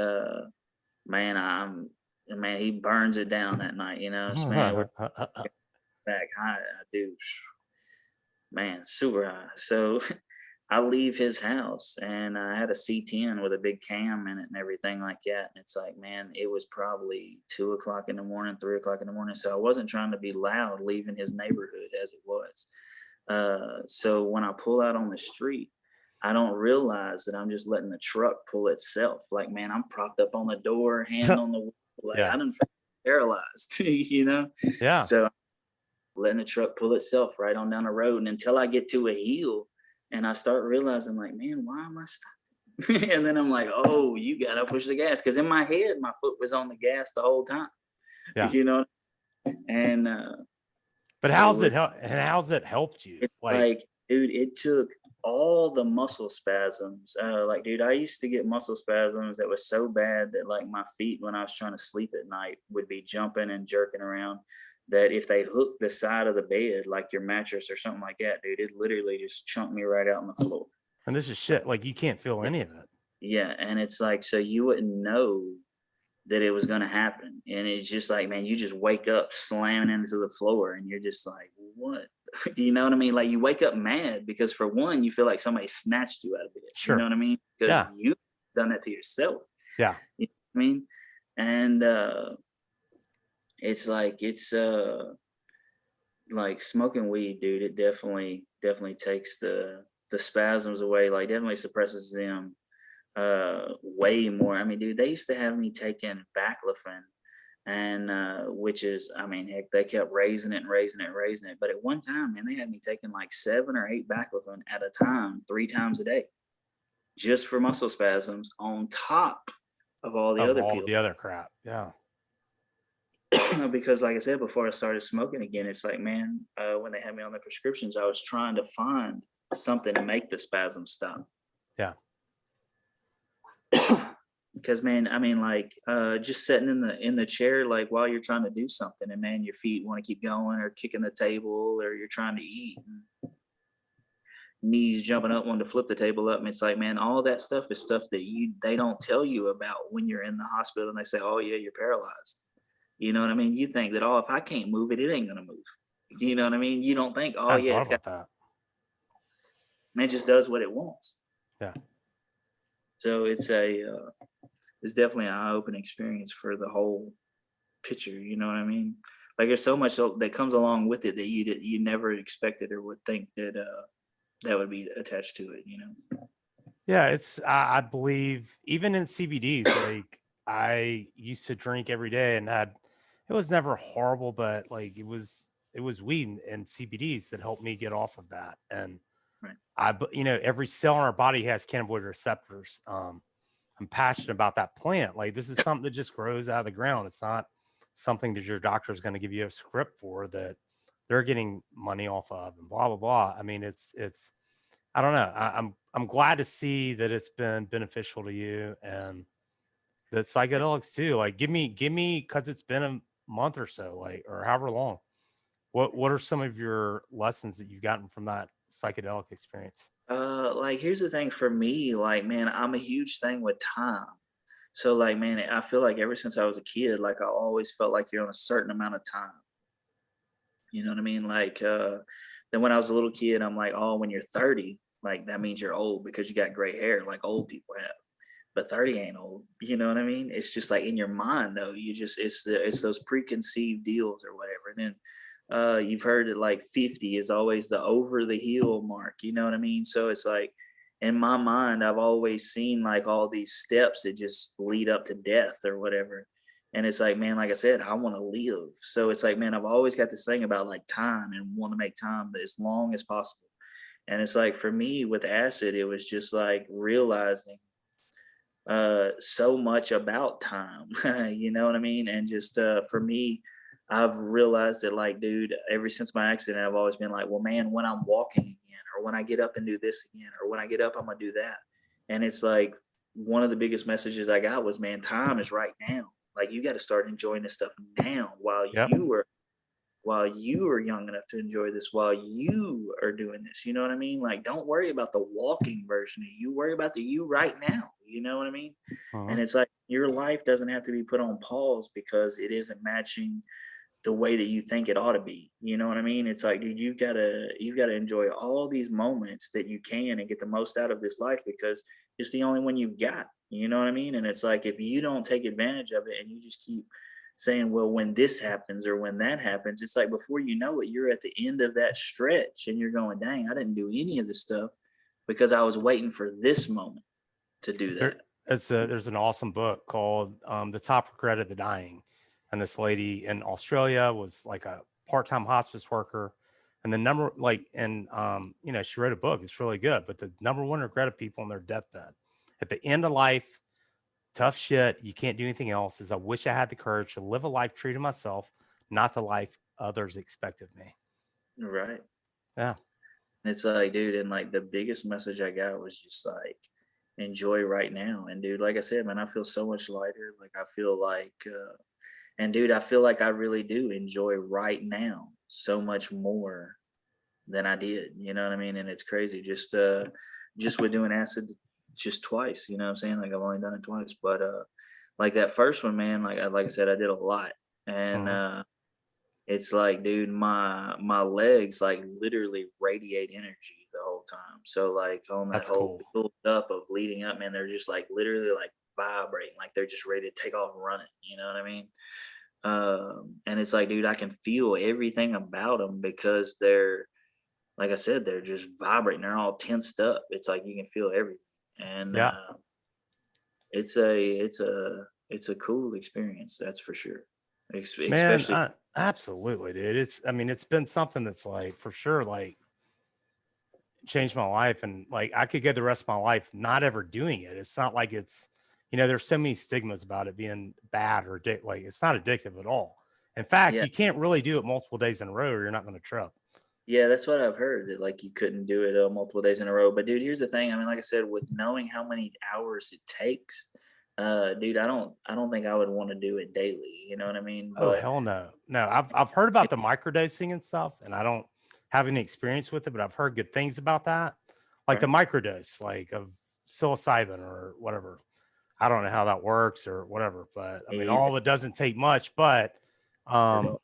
man, man, he burns it down that night, you know. So, man, we're back high. I do, man, super high. So I leave his house and I had a C10 with a big cam in it and everything like that. And it's like, man, it was probably 2 o'clock in the morning, 3 o'clock in the morning. So I wasn't trying to be loud leaving his neighborhood as it was. So when I pull out on the street, I don't realize that I'm just letting the truck pull itself. Like, man, I'm propped up on the door, hand on the wheel, like Yeah. I done paralyzed, you know? Yeah. So letting the truck pull itself right on down the road. And until I get to a hill and I start realizing, like, man, why am I stopping? And then I'm like, oh, you gotta push the gas. Cause in my head, my foot was on the gas the whole time. Yeah. You know? And But it how's was it help? And how's it helped you? it's Like, like, dude, it took all the muscle spasms. Like, dude, I used to get muscle spasms that was so bad that like my feet when I was trying to sleep at night would be jumping and jerking around. That if they hooked the side of the bed, like your mattress or something like that, dude, it literally just chunked me right out on the floor. and this is shit. Like, you can't feel Yeah, any of it. yeah, and it's like, so you wouldn't know that it was going to happen. And it's just like, man, you just wake up slamming into the floor and you're just like, what? You know what I mean? Like, you wake up mad because for one, you feel like somebody snatched you out of bed. You know Sure. what I mean? Because Yeah. you've done that to yourself. Yeah. You know what I mean? And it's like smoking weed, dude, it definitely takes the spasms away, like definitely suppresses them way more. I mean, dude, they used to have me taking baclofen, and which is, I mean, heck, they kept raising it and raising it and raising it. But at one time, man, they had me taking like 7 or 8 baclofen at a time, 3 times a day, just for muscle spasms on top of all the Of other all pills. the other crap. Yeah. Because like I said before I started smoking again, it's like, man, when they had me on the prescriptions, I was trying to find something to make the spasms stop. Yeah. Because, man, I mean, like, just sitting in the chair, like while you're trying to do something, and man, your feet want to keep going, or kicking the table, or you're trying to eat, and knees jumping up, wanting to flip the table up, and it's like, man, all that stuff is stuff that they don't tell you about when you're in the hospital, and they say, oh yeah, you're paralyzed. You know what I mean? You think that, oh, if I can't move it, it ain't gonna move. You know what I mean? You don't think, I oh hadn't yeah, thought it's got. about that. It just does what it wants. Yeah. So it's definitely an eye-opening experience for the whole picture. You know what I mean? Like, there's so much that comes along with it that you never expected or would think that that would be attached to it. You know? Yeah. I believe even in CBDs, like I used to drink every day and it was never horrible, but like it was weed and CBDs that helped me get off of that. And Right. every cell in our body has cannabinoid receptors. I'm passionate about that plant. Like, this is something that just grows out of the ground. It's not something that your doctor is going to give you a script for that they're getting money off of and blah blah blah. I mean, it's I don't know. I'm glad to see that it's been beneficial to you and that Yeah. psychedelics too. Like, give me because it's been a month or so, like, or however long. What are some of your lessons that you've gotten from that psychedelic experience? Like, here's the thing for me. Like, man, I'm a huge thing with time. So, like, man, I feel like ever since I was a kid, like I always felt like you're on a certain amount of time. You know what I mean? Like, then when I was a little kid, I'm like, oh, when you're 30, like that means you're old because you got gray hair, like old people have. But 30 ain't old. You know what I mean? It's just like in your mind, though. You just it's those preconceived deals or whatever. And then you've heard that like 50 is always the over the hill mark. You know what I mean? So it's like in my mind, I've always seen like all these steps that just lead up to death or whatever. And it's like, man, like I said, I want to live. So it's like, man, I've always got this thing about like time and want to make time as long as possible. And it's like for me with acid, it was just like realizing so much about time. You know what I mean? And just for me, I've realized that like, dude, ever since my accident, I've always been like, well, man, when I'm walking again, or when I get up and do this again, or when I get up, I'm gonna do that. And it's like one of the biggest messages I got was, man, time is right now. Like you got to start enjoying this stuff now Yep. while you are young enough to enjoy this, while you are doing this. You know what I mean? Like, don't worry about the walking version of you. Worry about the you right now. You know what I mean? Uh-huh. And it's like your life doesn't have to be put on pause because it isn't matching the way that you think it ought to be. You know what I mean? It's like, dude, you've gotta enjoy all these moments that you can and get the most out of this life because it's the only one you've got. You know what I mean? And it's like if you don't take advantage of it and you just keep saying, well, when this happens or when that happens, it's like before you know it, you're at the end of that stretch and you're going, dang, I didn't do any of this stuff because I was waiting for this moment to do There, that. there's an awesome book called The Top Regret of the Dying. And this lady in Australia was like a part-time hospice worker. And the number, like, and, she wrote a book. It's really good. But the number one regret of people on their deathbed at the end of life, tough shit, you can't do anything else, is I wish I had the courage to live a life true to myself, not the life others expect of me. Right. Yeah. And it's like, dude, and like the biggest message I got was just like, enjoy right now. And dude, like I said, man, I feel so much lighter. Like I feel like, and dude, I feel like I really do enjoy right now so much more than I did. You know what I mean? And it's crazy. Just with doing acid just twice. You know what I'm saying? Like I've only done it twice, but like that first one, man. Like I said, I did a lot, and Mhm. it's like, dude, my legs like literally radiate energy the whole time. So like on that That's whole cool. build up of leading up, man, they're just like literally like vibrating, like they're just ready to take off running. You know what I mean? And it's like, dude, I can feel everything about them because they're, like I said, they're just vibrating. They're all tensed up. It's like you can feel everything, and Yeah. it's a cool experience. That's for sure. Man, Especially, absolutely, dude. It's been something that's like for sure, like changed my life. And like I could go the rest of my life not ever doing it. It's not like there's so many stigmas about it being bad or like it's not addictive at all. In fact, yeah, you can't really do it multiple days in a row or you're not going to trip. yeah, that's what I've heard. That like you couldn't do it multiple days in a row. But dude, here's the thing. I mean, like I said, with knowing how many hours it takes, dude, I don't think I would want to do it daily. You know what I mean? Oh But hell no. No, I've heard about the microdosing and stuff, and I don't have any experience with it, but I've heard good things about that. Like the right, microdose, like of psilocybin or whatever. I don't know how that works or whatever, but I mean, me all of it doesn't take much, but either. um,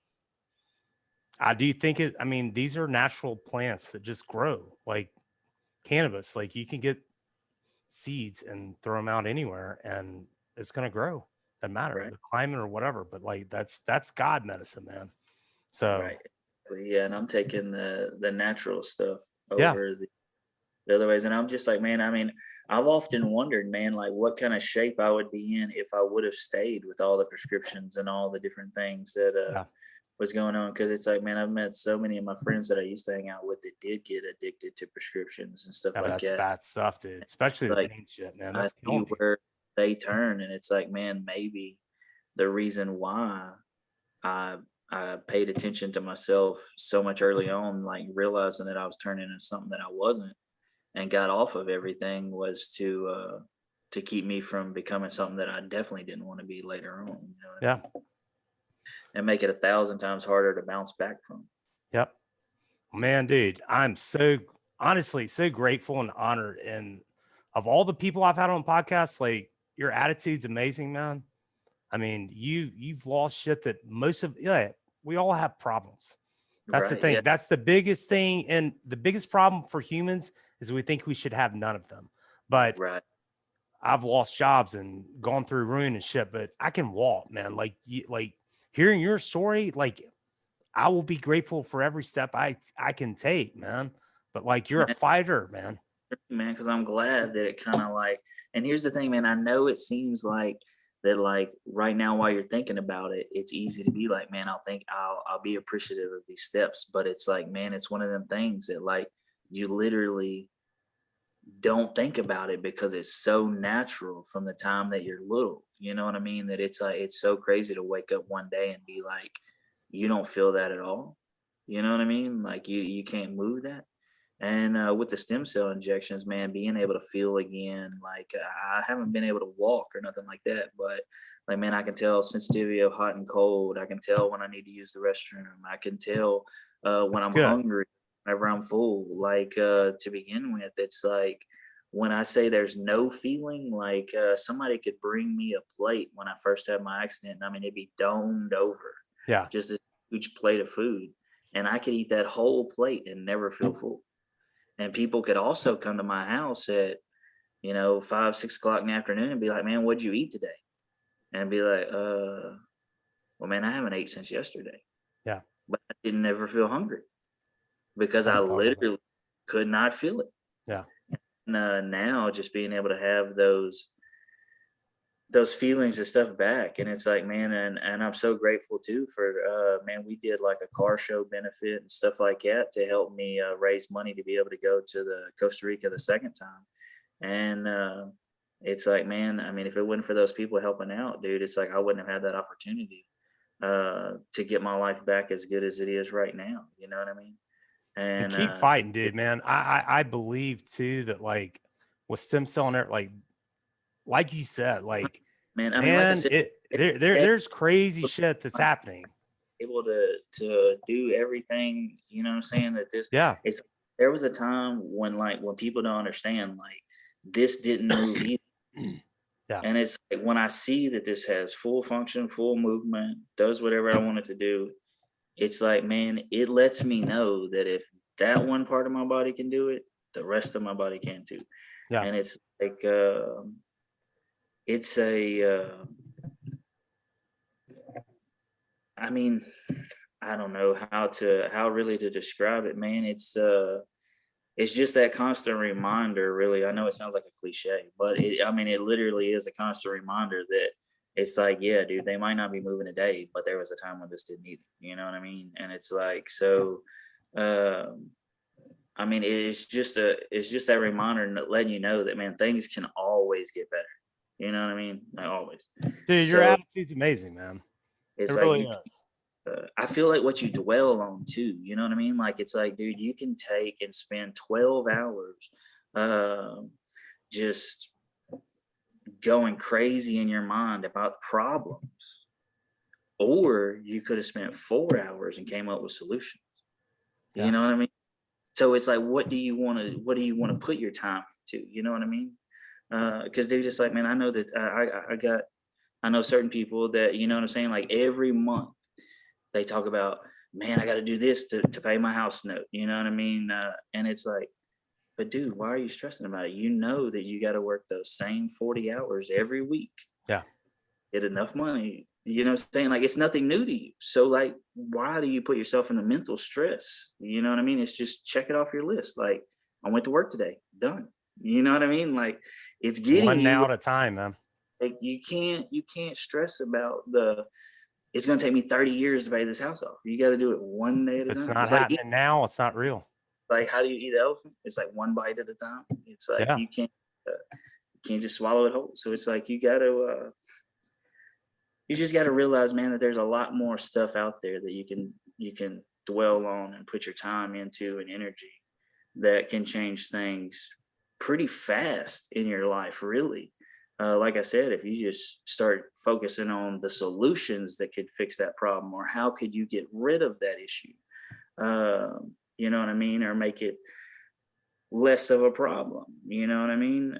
I do think I mean, these are natural plants that just grow like cannabis. Like you can get seeds and throw them out anywhere and it's going to grow. Doesn't matter Right. the climate or whatever, but like that's God medicine, man. So Right. But yeah, and I'm taking the natural stuff yeah, over the other ways. And I'm just like, man, I mean, I've often wondered, man, like what kind of shape I would be in if I would have stayed with all the prescriptions and all the different things that yeah, was going on. Cause it's like, man, I've met so many of my friends that I used to hang out with that did get addicted to prescriptions and stuff no, like that's that. bad stuff, dude. Especially the Like pain shit, man. I That's see killing people. where they turn and it's like, man, maybe the reason why I I paid attention to myself so much early on, like realizing that I was turning into something that I wasn't, and got off of everything was to keep me from becoming something that I definitely didn't want to be later on. You know what I Yeah, mean? And make it 1,000 times harder to bounce back from. yep. Man, dude, I'm so honestly so grateful and honored. And of all the people I've had on podcasts, like your attitude's amazing, man. I mean, you've lost shit that we all have problems. That's the Right? Yeah. thing. That's the biggest thing. And the biggest problem for humans is we think we should have none of them. But Right. I've lost jobs and gone through ruin and shit, but I can walk, man. Like hearing your story, like I will be grateful for every step I can take, man. But like you're a Man, fighter, man. man, because I'm glad that it kind of like. And here's the thing, man. I know it seems like that like right now while you're thinking about it, it's easy to be like, man, I'll be appreciative of these steps. But it's like, man, it's one of them things that like you literally don't think about it because it's so natural from the time that you're little. You know what I mean? That it's like it's so crazy to wake up one day and be like, you don't feel that at all. You know what I mean? Like you can't move that. And with the stem cell injections, man, being able to feel again, like I haven't been able to walk or nothing like that, but like, man, I can tell sensitivity of hot and cold. I can tell when I need to use the restroom. I can tell when That's I'm good. hungry, whenever I'm full. Like to begin with, it's like when I say there's no feeling, like somebody could bring me a plate when I first had my accident. And I mean, it'd be domed over, Yeah. just a huge plate of food, and I could eat that whole plate and never feel full. And people could also come to my house at, 5, 6 o'clock in the afternoon and be like, man, what'd you eat today? And be like, well, man, I haven't ate since yesterday. Yeah. But I didn't ever feel hungry because I know I what you're talking about. literally could not feel it. Yeah. And now just being able to have those feelings and stuff back, and it's like, man, and I'm so grateful too for man, we did like a car show benefit and stuff like that to help me raise money to be able to go to the Costa Rica the second time. And it's like, man, I mean, if it wasn't for those people helping out, dude, it's like I wouldn't have had that opportunity to get my life back as good as it is right now. You know what I mean? And And keep fighting, dude, man. I believe too that like with stem cell and like you said, like man, I mean, like I man, said, there's crazy shit that's happening. able to do everything, you know what I'm saying? That this Yeah. it's there was a time when like when people don't understand, like this didn't move either. Yeah. And it's like when I see that this has full function, full movement, does whatever I want it to do, it's like, man, it lets me know that if that one part of my body can do it, the rest of my body can too. Yeah. And it's like it's a I mean, I don't know how really to describe it, man. It's just that constant reminder, really. I know it sounds like a cliche, but I mean, it literally is a constant reminder that it's like, yeah, dude, they might not be moving today, but there was a time when this didn't either. You know what I mean? And it's like, so, um, I mean, it's just that reminder and letting you know that, man, things can always get better. You know what I mean? Like always. Dude, your So attitude's amazing, man. It it's like really you is. I feel like what you dwell on too, you know what I mean? Like it's like, dude, you can take and spend 12 hours um, just going crazy in your mind about problems, or you could have spent 4 hours and came up with solutions. You Yeah. know what I mean? So it's like, what do you want to put your time to? You know what I mean? Because they're just like, man, I know that I know certain people that, you know what I'm saying? Like every month they talk about, man, I got to do this to pay my house note. You know what I mean? And it's like, but dude, why are you stressing about it? You know that you got to work those same 40 hours every week, Yeah. get enough money. You know what I'm saying? Like it's nothing new to you. So like, why do you put yourself in the mental stress? You know what I mean? It's just check it off your list. Like I went to work today, done. You know what I mean? Like it's getting One you now at a time, man. like you can't stress about the it's going to take me 30 years to pay this house off. You got to do it one day at If a it's time. not It's like happening now, it's not real. how do you eat an elephant? It's like one bite at a time. It's like Yeah. you can't just swallow it whole. So it's like you just got to realize, man, that there's a lot more stuff out there that you can dwell on and put your time into and energy that can change things pretty fast in your life, really. Like I said, if you just start focusing on the solutions that could fix that problem, or how could you get rid of that issue, you know what I mean, or make it less of a problem, you know what I mean?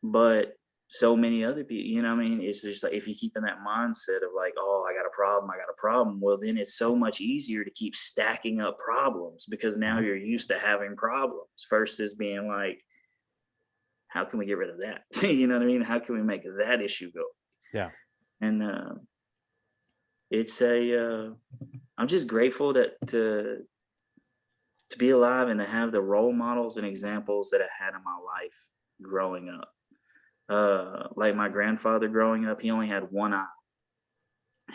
But so many other people, you know what I mean? It's just like if you keep in that mindset of like, oh, I got a problem. Well, then it's so much easier to keep stacking up problems because now Mhm. you're used to having problems versus being like, how can we get rid of that? You know what I mean? How can we make that issue go? Yeah. And it's I'm just grateful that to be alive and to have the role models and examples that I had in my life growing up. Like my grandfather growing up, he only had one eye.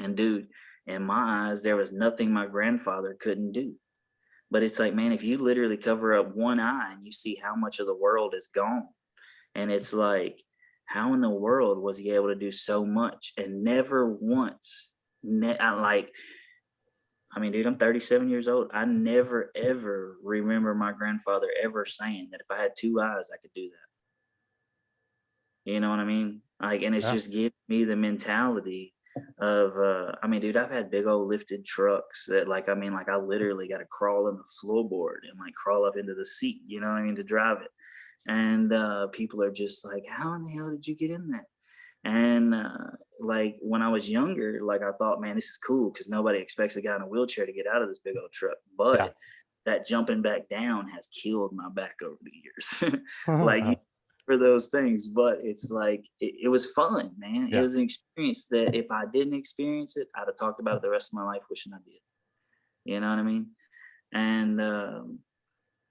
And dude, in my eyes, there was nothing my grandfather couldn't do. But it's like, man, if you literally cover up one eye and you see how much of the world is gone, and it's like, how in the world was he able to do so much and never once, like, I mean, dude, I'm 37 years old. I never ever remember my grandfather ever saying that if I had two eyes, I could do that. You know what I mean? Like, and it's Yeah. just give me the mentality of, I mean, dude, I've had big old lifted trucks that, like, I mean, like, I literally got to crawl in the floorboard and like crawl up into the seat, you know what I mean, to drive it. And people are just like, how in the hell did you get in that? And like when I was younger, like I thought, man, this is cool because nobody expects a guy in a wheelchair to get out of this big old truck. Yeah. But that jumping back down has killed my back over the years. Like for those things, but it's like it was fun, man. It Yeah. was an experience that if I didn't experience it, I'd have talked about it the rest of my life, wishing I did. You know what I mean? And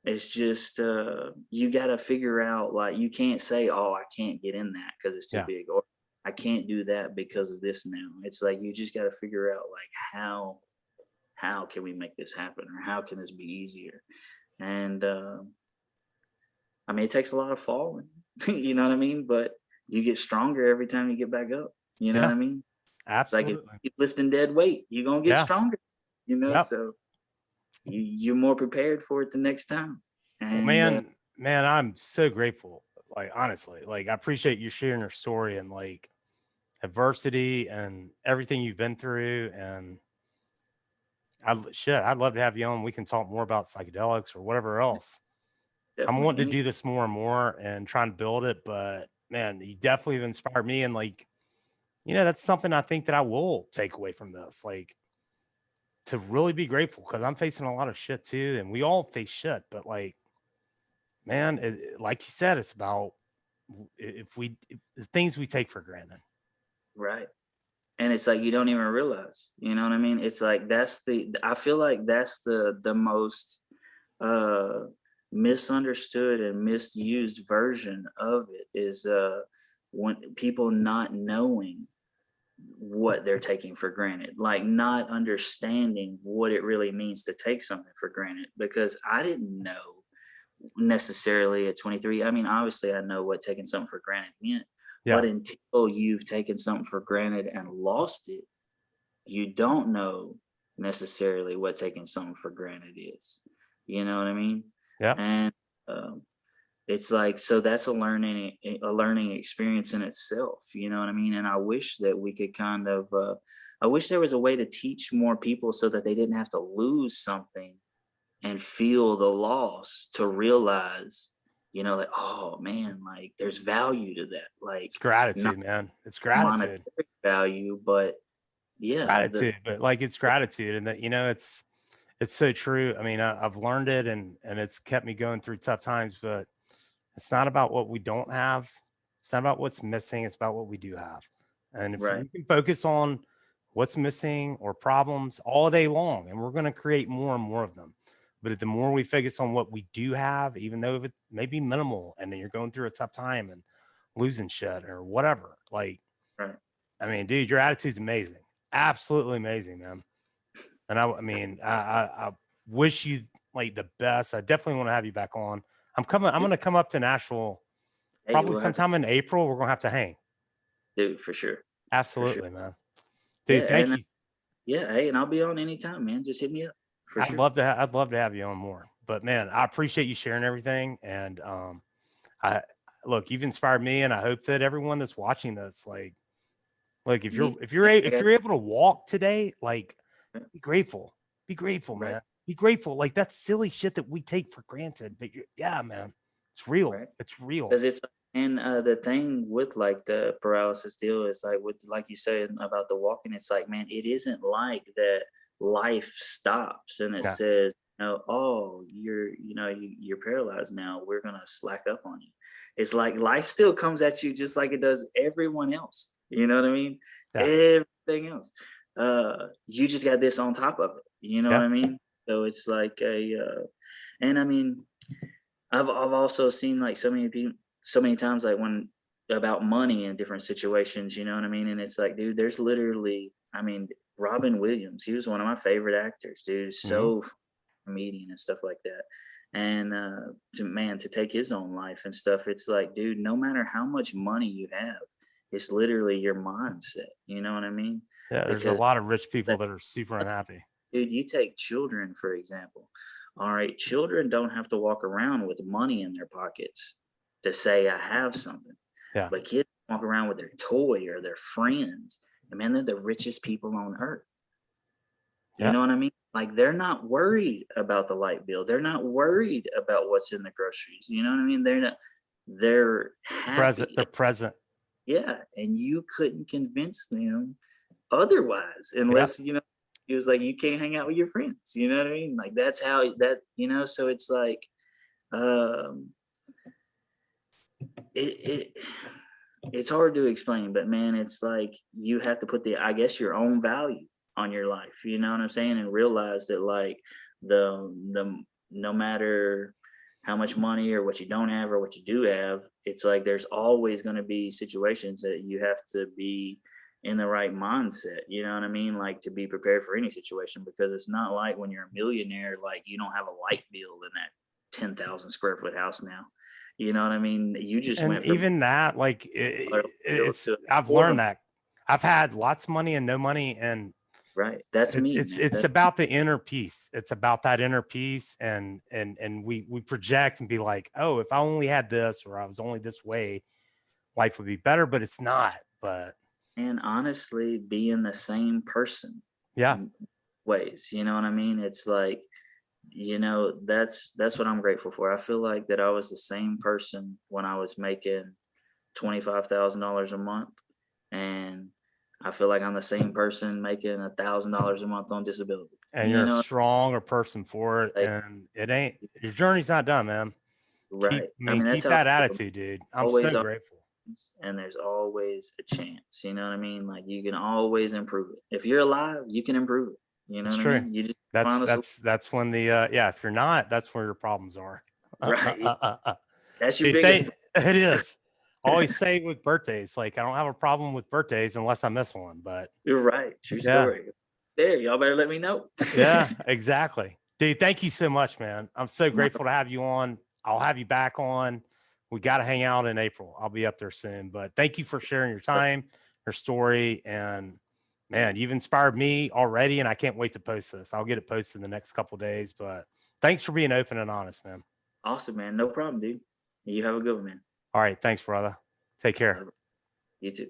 it's just you got to figure out, like, you can't say, oh, I can't get in that because it's too Yeah. big, or I can't do that because of this now. It's like you just got to figure out, like, how can we make this happen, or how can this be easier? And I mean, it takes a lot of falling, you know what I mean? But you get stronger every time you get back up. You know what Yeah. I mean? Like if Absolutely. you keep lifting dead weight, you're gonna get Yeah. stronger. You know, Yep. so you're more prepared for it the next time. Well, And man, I'm so grateful. Like honestly, like I appreciate you sharing your story and like adversity and everything you've been through. And I'd love to have you on. We can talk more about psychedelics or whatever else. I'm definitely wanting to any do this more and more and try and build it. But man, you definitely have inspired me. And like, that's something I think that I will take away from this. Like to really be grateful because I'm facing a lot of shit too. And we all face shit, but like, man, like you said, it's about if the things we take for granted. right. And it's like you don't even realize, you know what I mean? It's like that's the I feel like that's the most uh misunderstood and misused version of it is when people not knowing what they're taking for granted, like not understanding what it really means to take something for granted. Because I didn't know necessarily at 23. I mean, obviously, I know what taking something for granted meant, but Yeah, until you've taken something for granted and lost it, you don't know necessarily what taking something for granted is. You know what I mean? yeah, And um, it's like, so that's a learning experience in itself. You know what I mean? And I wish that we could kind of I wish there was a way to teach more people so that they didn't have to lose something and feel the loss to realize, like, oh man, like there's value to that. Like it's not gratitude, man. It's monetary gratitude, value, but yeah, the gratitude. But like it's gratitude, and that it's so true. I mean, I've learned it, and it's kept me going through tough times. But it's not about what we don't have. It's not about what's missing. It's about what we do have. And if right, we can focus on what's missing or problems all day long, and we're going to create more and more of them. But the more we focus on what we do have, even though it may be minimal, and then you're going through a tough time and losing shit or whatever, like, right. I mean, dude, your attitude's amazing. Absolutely amazing, man. And I mean, I wish you like the best. I definitely want to have you back on. I'm Dude, gonna come up to Nashville hey, probably we'll have to sometime in April. We're gonna have to hang. do for sure, for sure. Absolutely, man. Yeah, Dude, thank and you. yeah, hey, and I'll be on anytime, man. Just hit me up for sure. I'd love to have you on more. But man, I appreciate you sharing everything. And I look, you've inspired me, and I hope that everyone that's watching this, like Me too, I if got you're able to walk today, like you. be grateful. Be grateful, Right, man. Be grateful. Like that's silly shit that we take for granted. But yeah, man, it's real. right. It's real. Because it's and the thing with like the paralysis deal is like with like you said about the walking, it's like, man, it isn't like that life stops and it Yeah. says, oh, you're paralyzed now. We're gonna slack up on you. It's like life still comes at you just like it does everyone else. You know what I mean? Yeah. Everything else. You just got this on top of it. You know what Yeah. I mean? So it's like and I mean, I've also seen like so many people so many times like when about money in different situations, you know what I mean? And it's like, dude, there's literally, I mean, Robin Williams, he was one of my favorite actors, dude. Hmm. So comedian and stuff like that. And to take his own life and stuff, it's like, dude, no matter how much money you have, it's literally your mindset. You know what I mean? Yeah, there's a Because lot of rich people that, that are super unhappy. dude, you take children for example. All right, children don't have to walk around with money in their pockets to say I have something, Yeah, but kids walk around with their toy or their friends. And man, they're the richest people on earth. You yeah. know what I mean? Like they're not worried about the light bill. They're not worried about what's in the groceries. You know what I mean? They're not, they're Present. happy. They're present. Yeah. And you couldn't convince them otherwise Yeah. unless, it was like you can't hang out with your friends. You know what I mean? Like that's how that, so it's like um it it's hard to explain, but man, it's like you have to put I guess, your own value on your life. You know what I'm saying? And realize that like the no matter how much money or what you don't have or what you do have, it's like there's always going to be situations that you have to be in the right mindset. You know what I mean? Like to be prepared for any situation because it's not like when you're a millionaire, like you don't have a light bill in that 10,000 square foot house now. You know what I mean? You just And went from even that, like, bill it's, to a I've quarter. learned that. I've had lots of money and no money, and Right. That's it's me, it's man. it's about the inner peace. It's about that inner peace, and we project and be like, oh, if I only had this, or I was only this way, life would be better. But it's not. But And honestly, being the same person yeah, in ways, you know what I mean? It's like, that's what I'm grateful for. I feel like that I was the same person when I was making $25,000 a month. And I feel like I'm the same person making $1,000 a month on disability. and You you're a know, stronger person for it, like and it ain't, your journey's not done, man. right. I mean, that's Keep how I that feel. attitude, dude. I'm so Always grateful. and there's always a chance. You know what I mean? Like you can always improve it. If you're alive, you can improve it. You know It's what I true. mean? You just That's find a that's that's when the yeah, if you're not, that's where your problems are. right. That's your Dude, biggest it is. I always say with birthdays, like I don't have a problem with birthdays unless I miss one. But You're right. True yeah, story. There, y'all better let me know. yeah, exactly. Dude, thank you so much, man. I'm so No, grateful to have you on. I'll have you back on. We got to hang out in April. I'll be up there soon. But thank you for sharing your time, your story, and man, you've inspired me already, and I can't wait to post this. I'll get it posted in the next couple days. But thanks for being open and honest, man. awesome, man. No problem, dude. You have a good one, man. All right, thanks, brother. Take care. You too.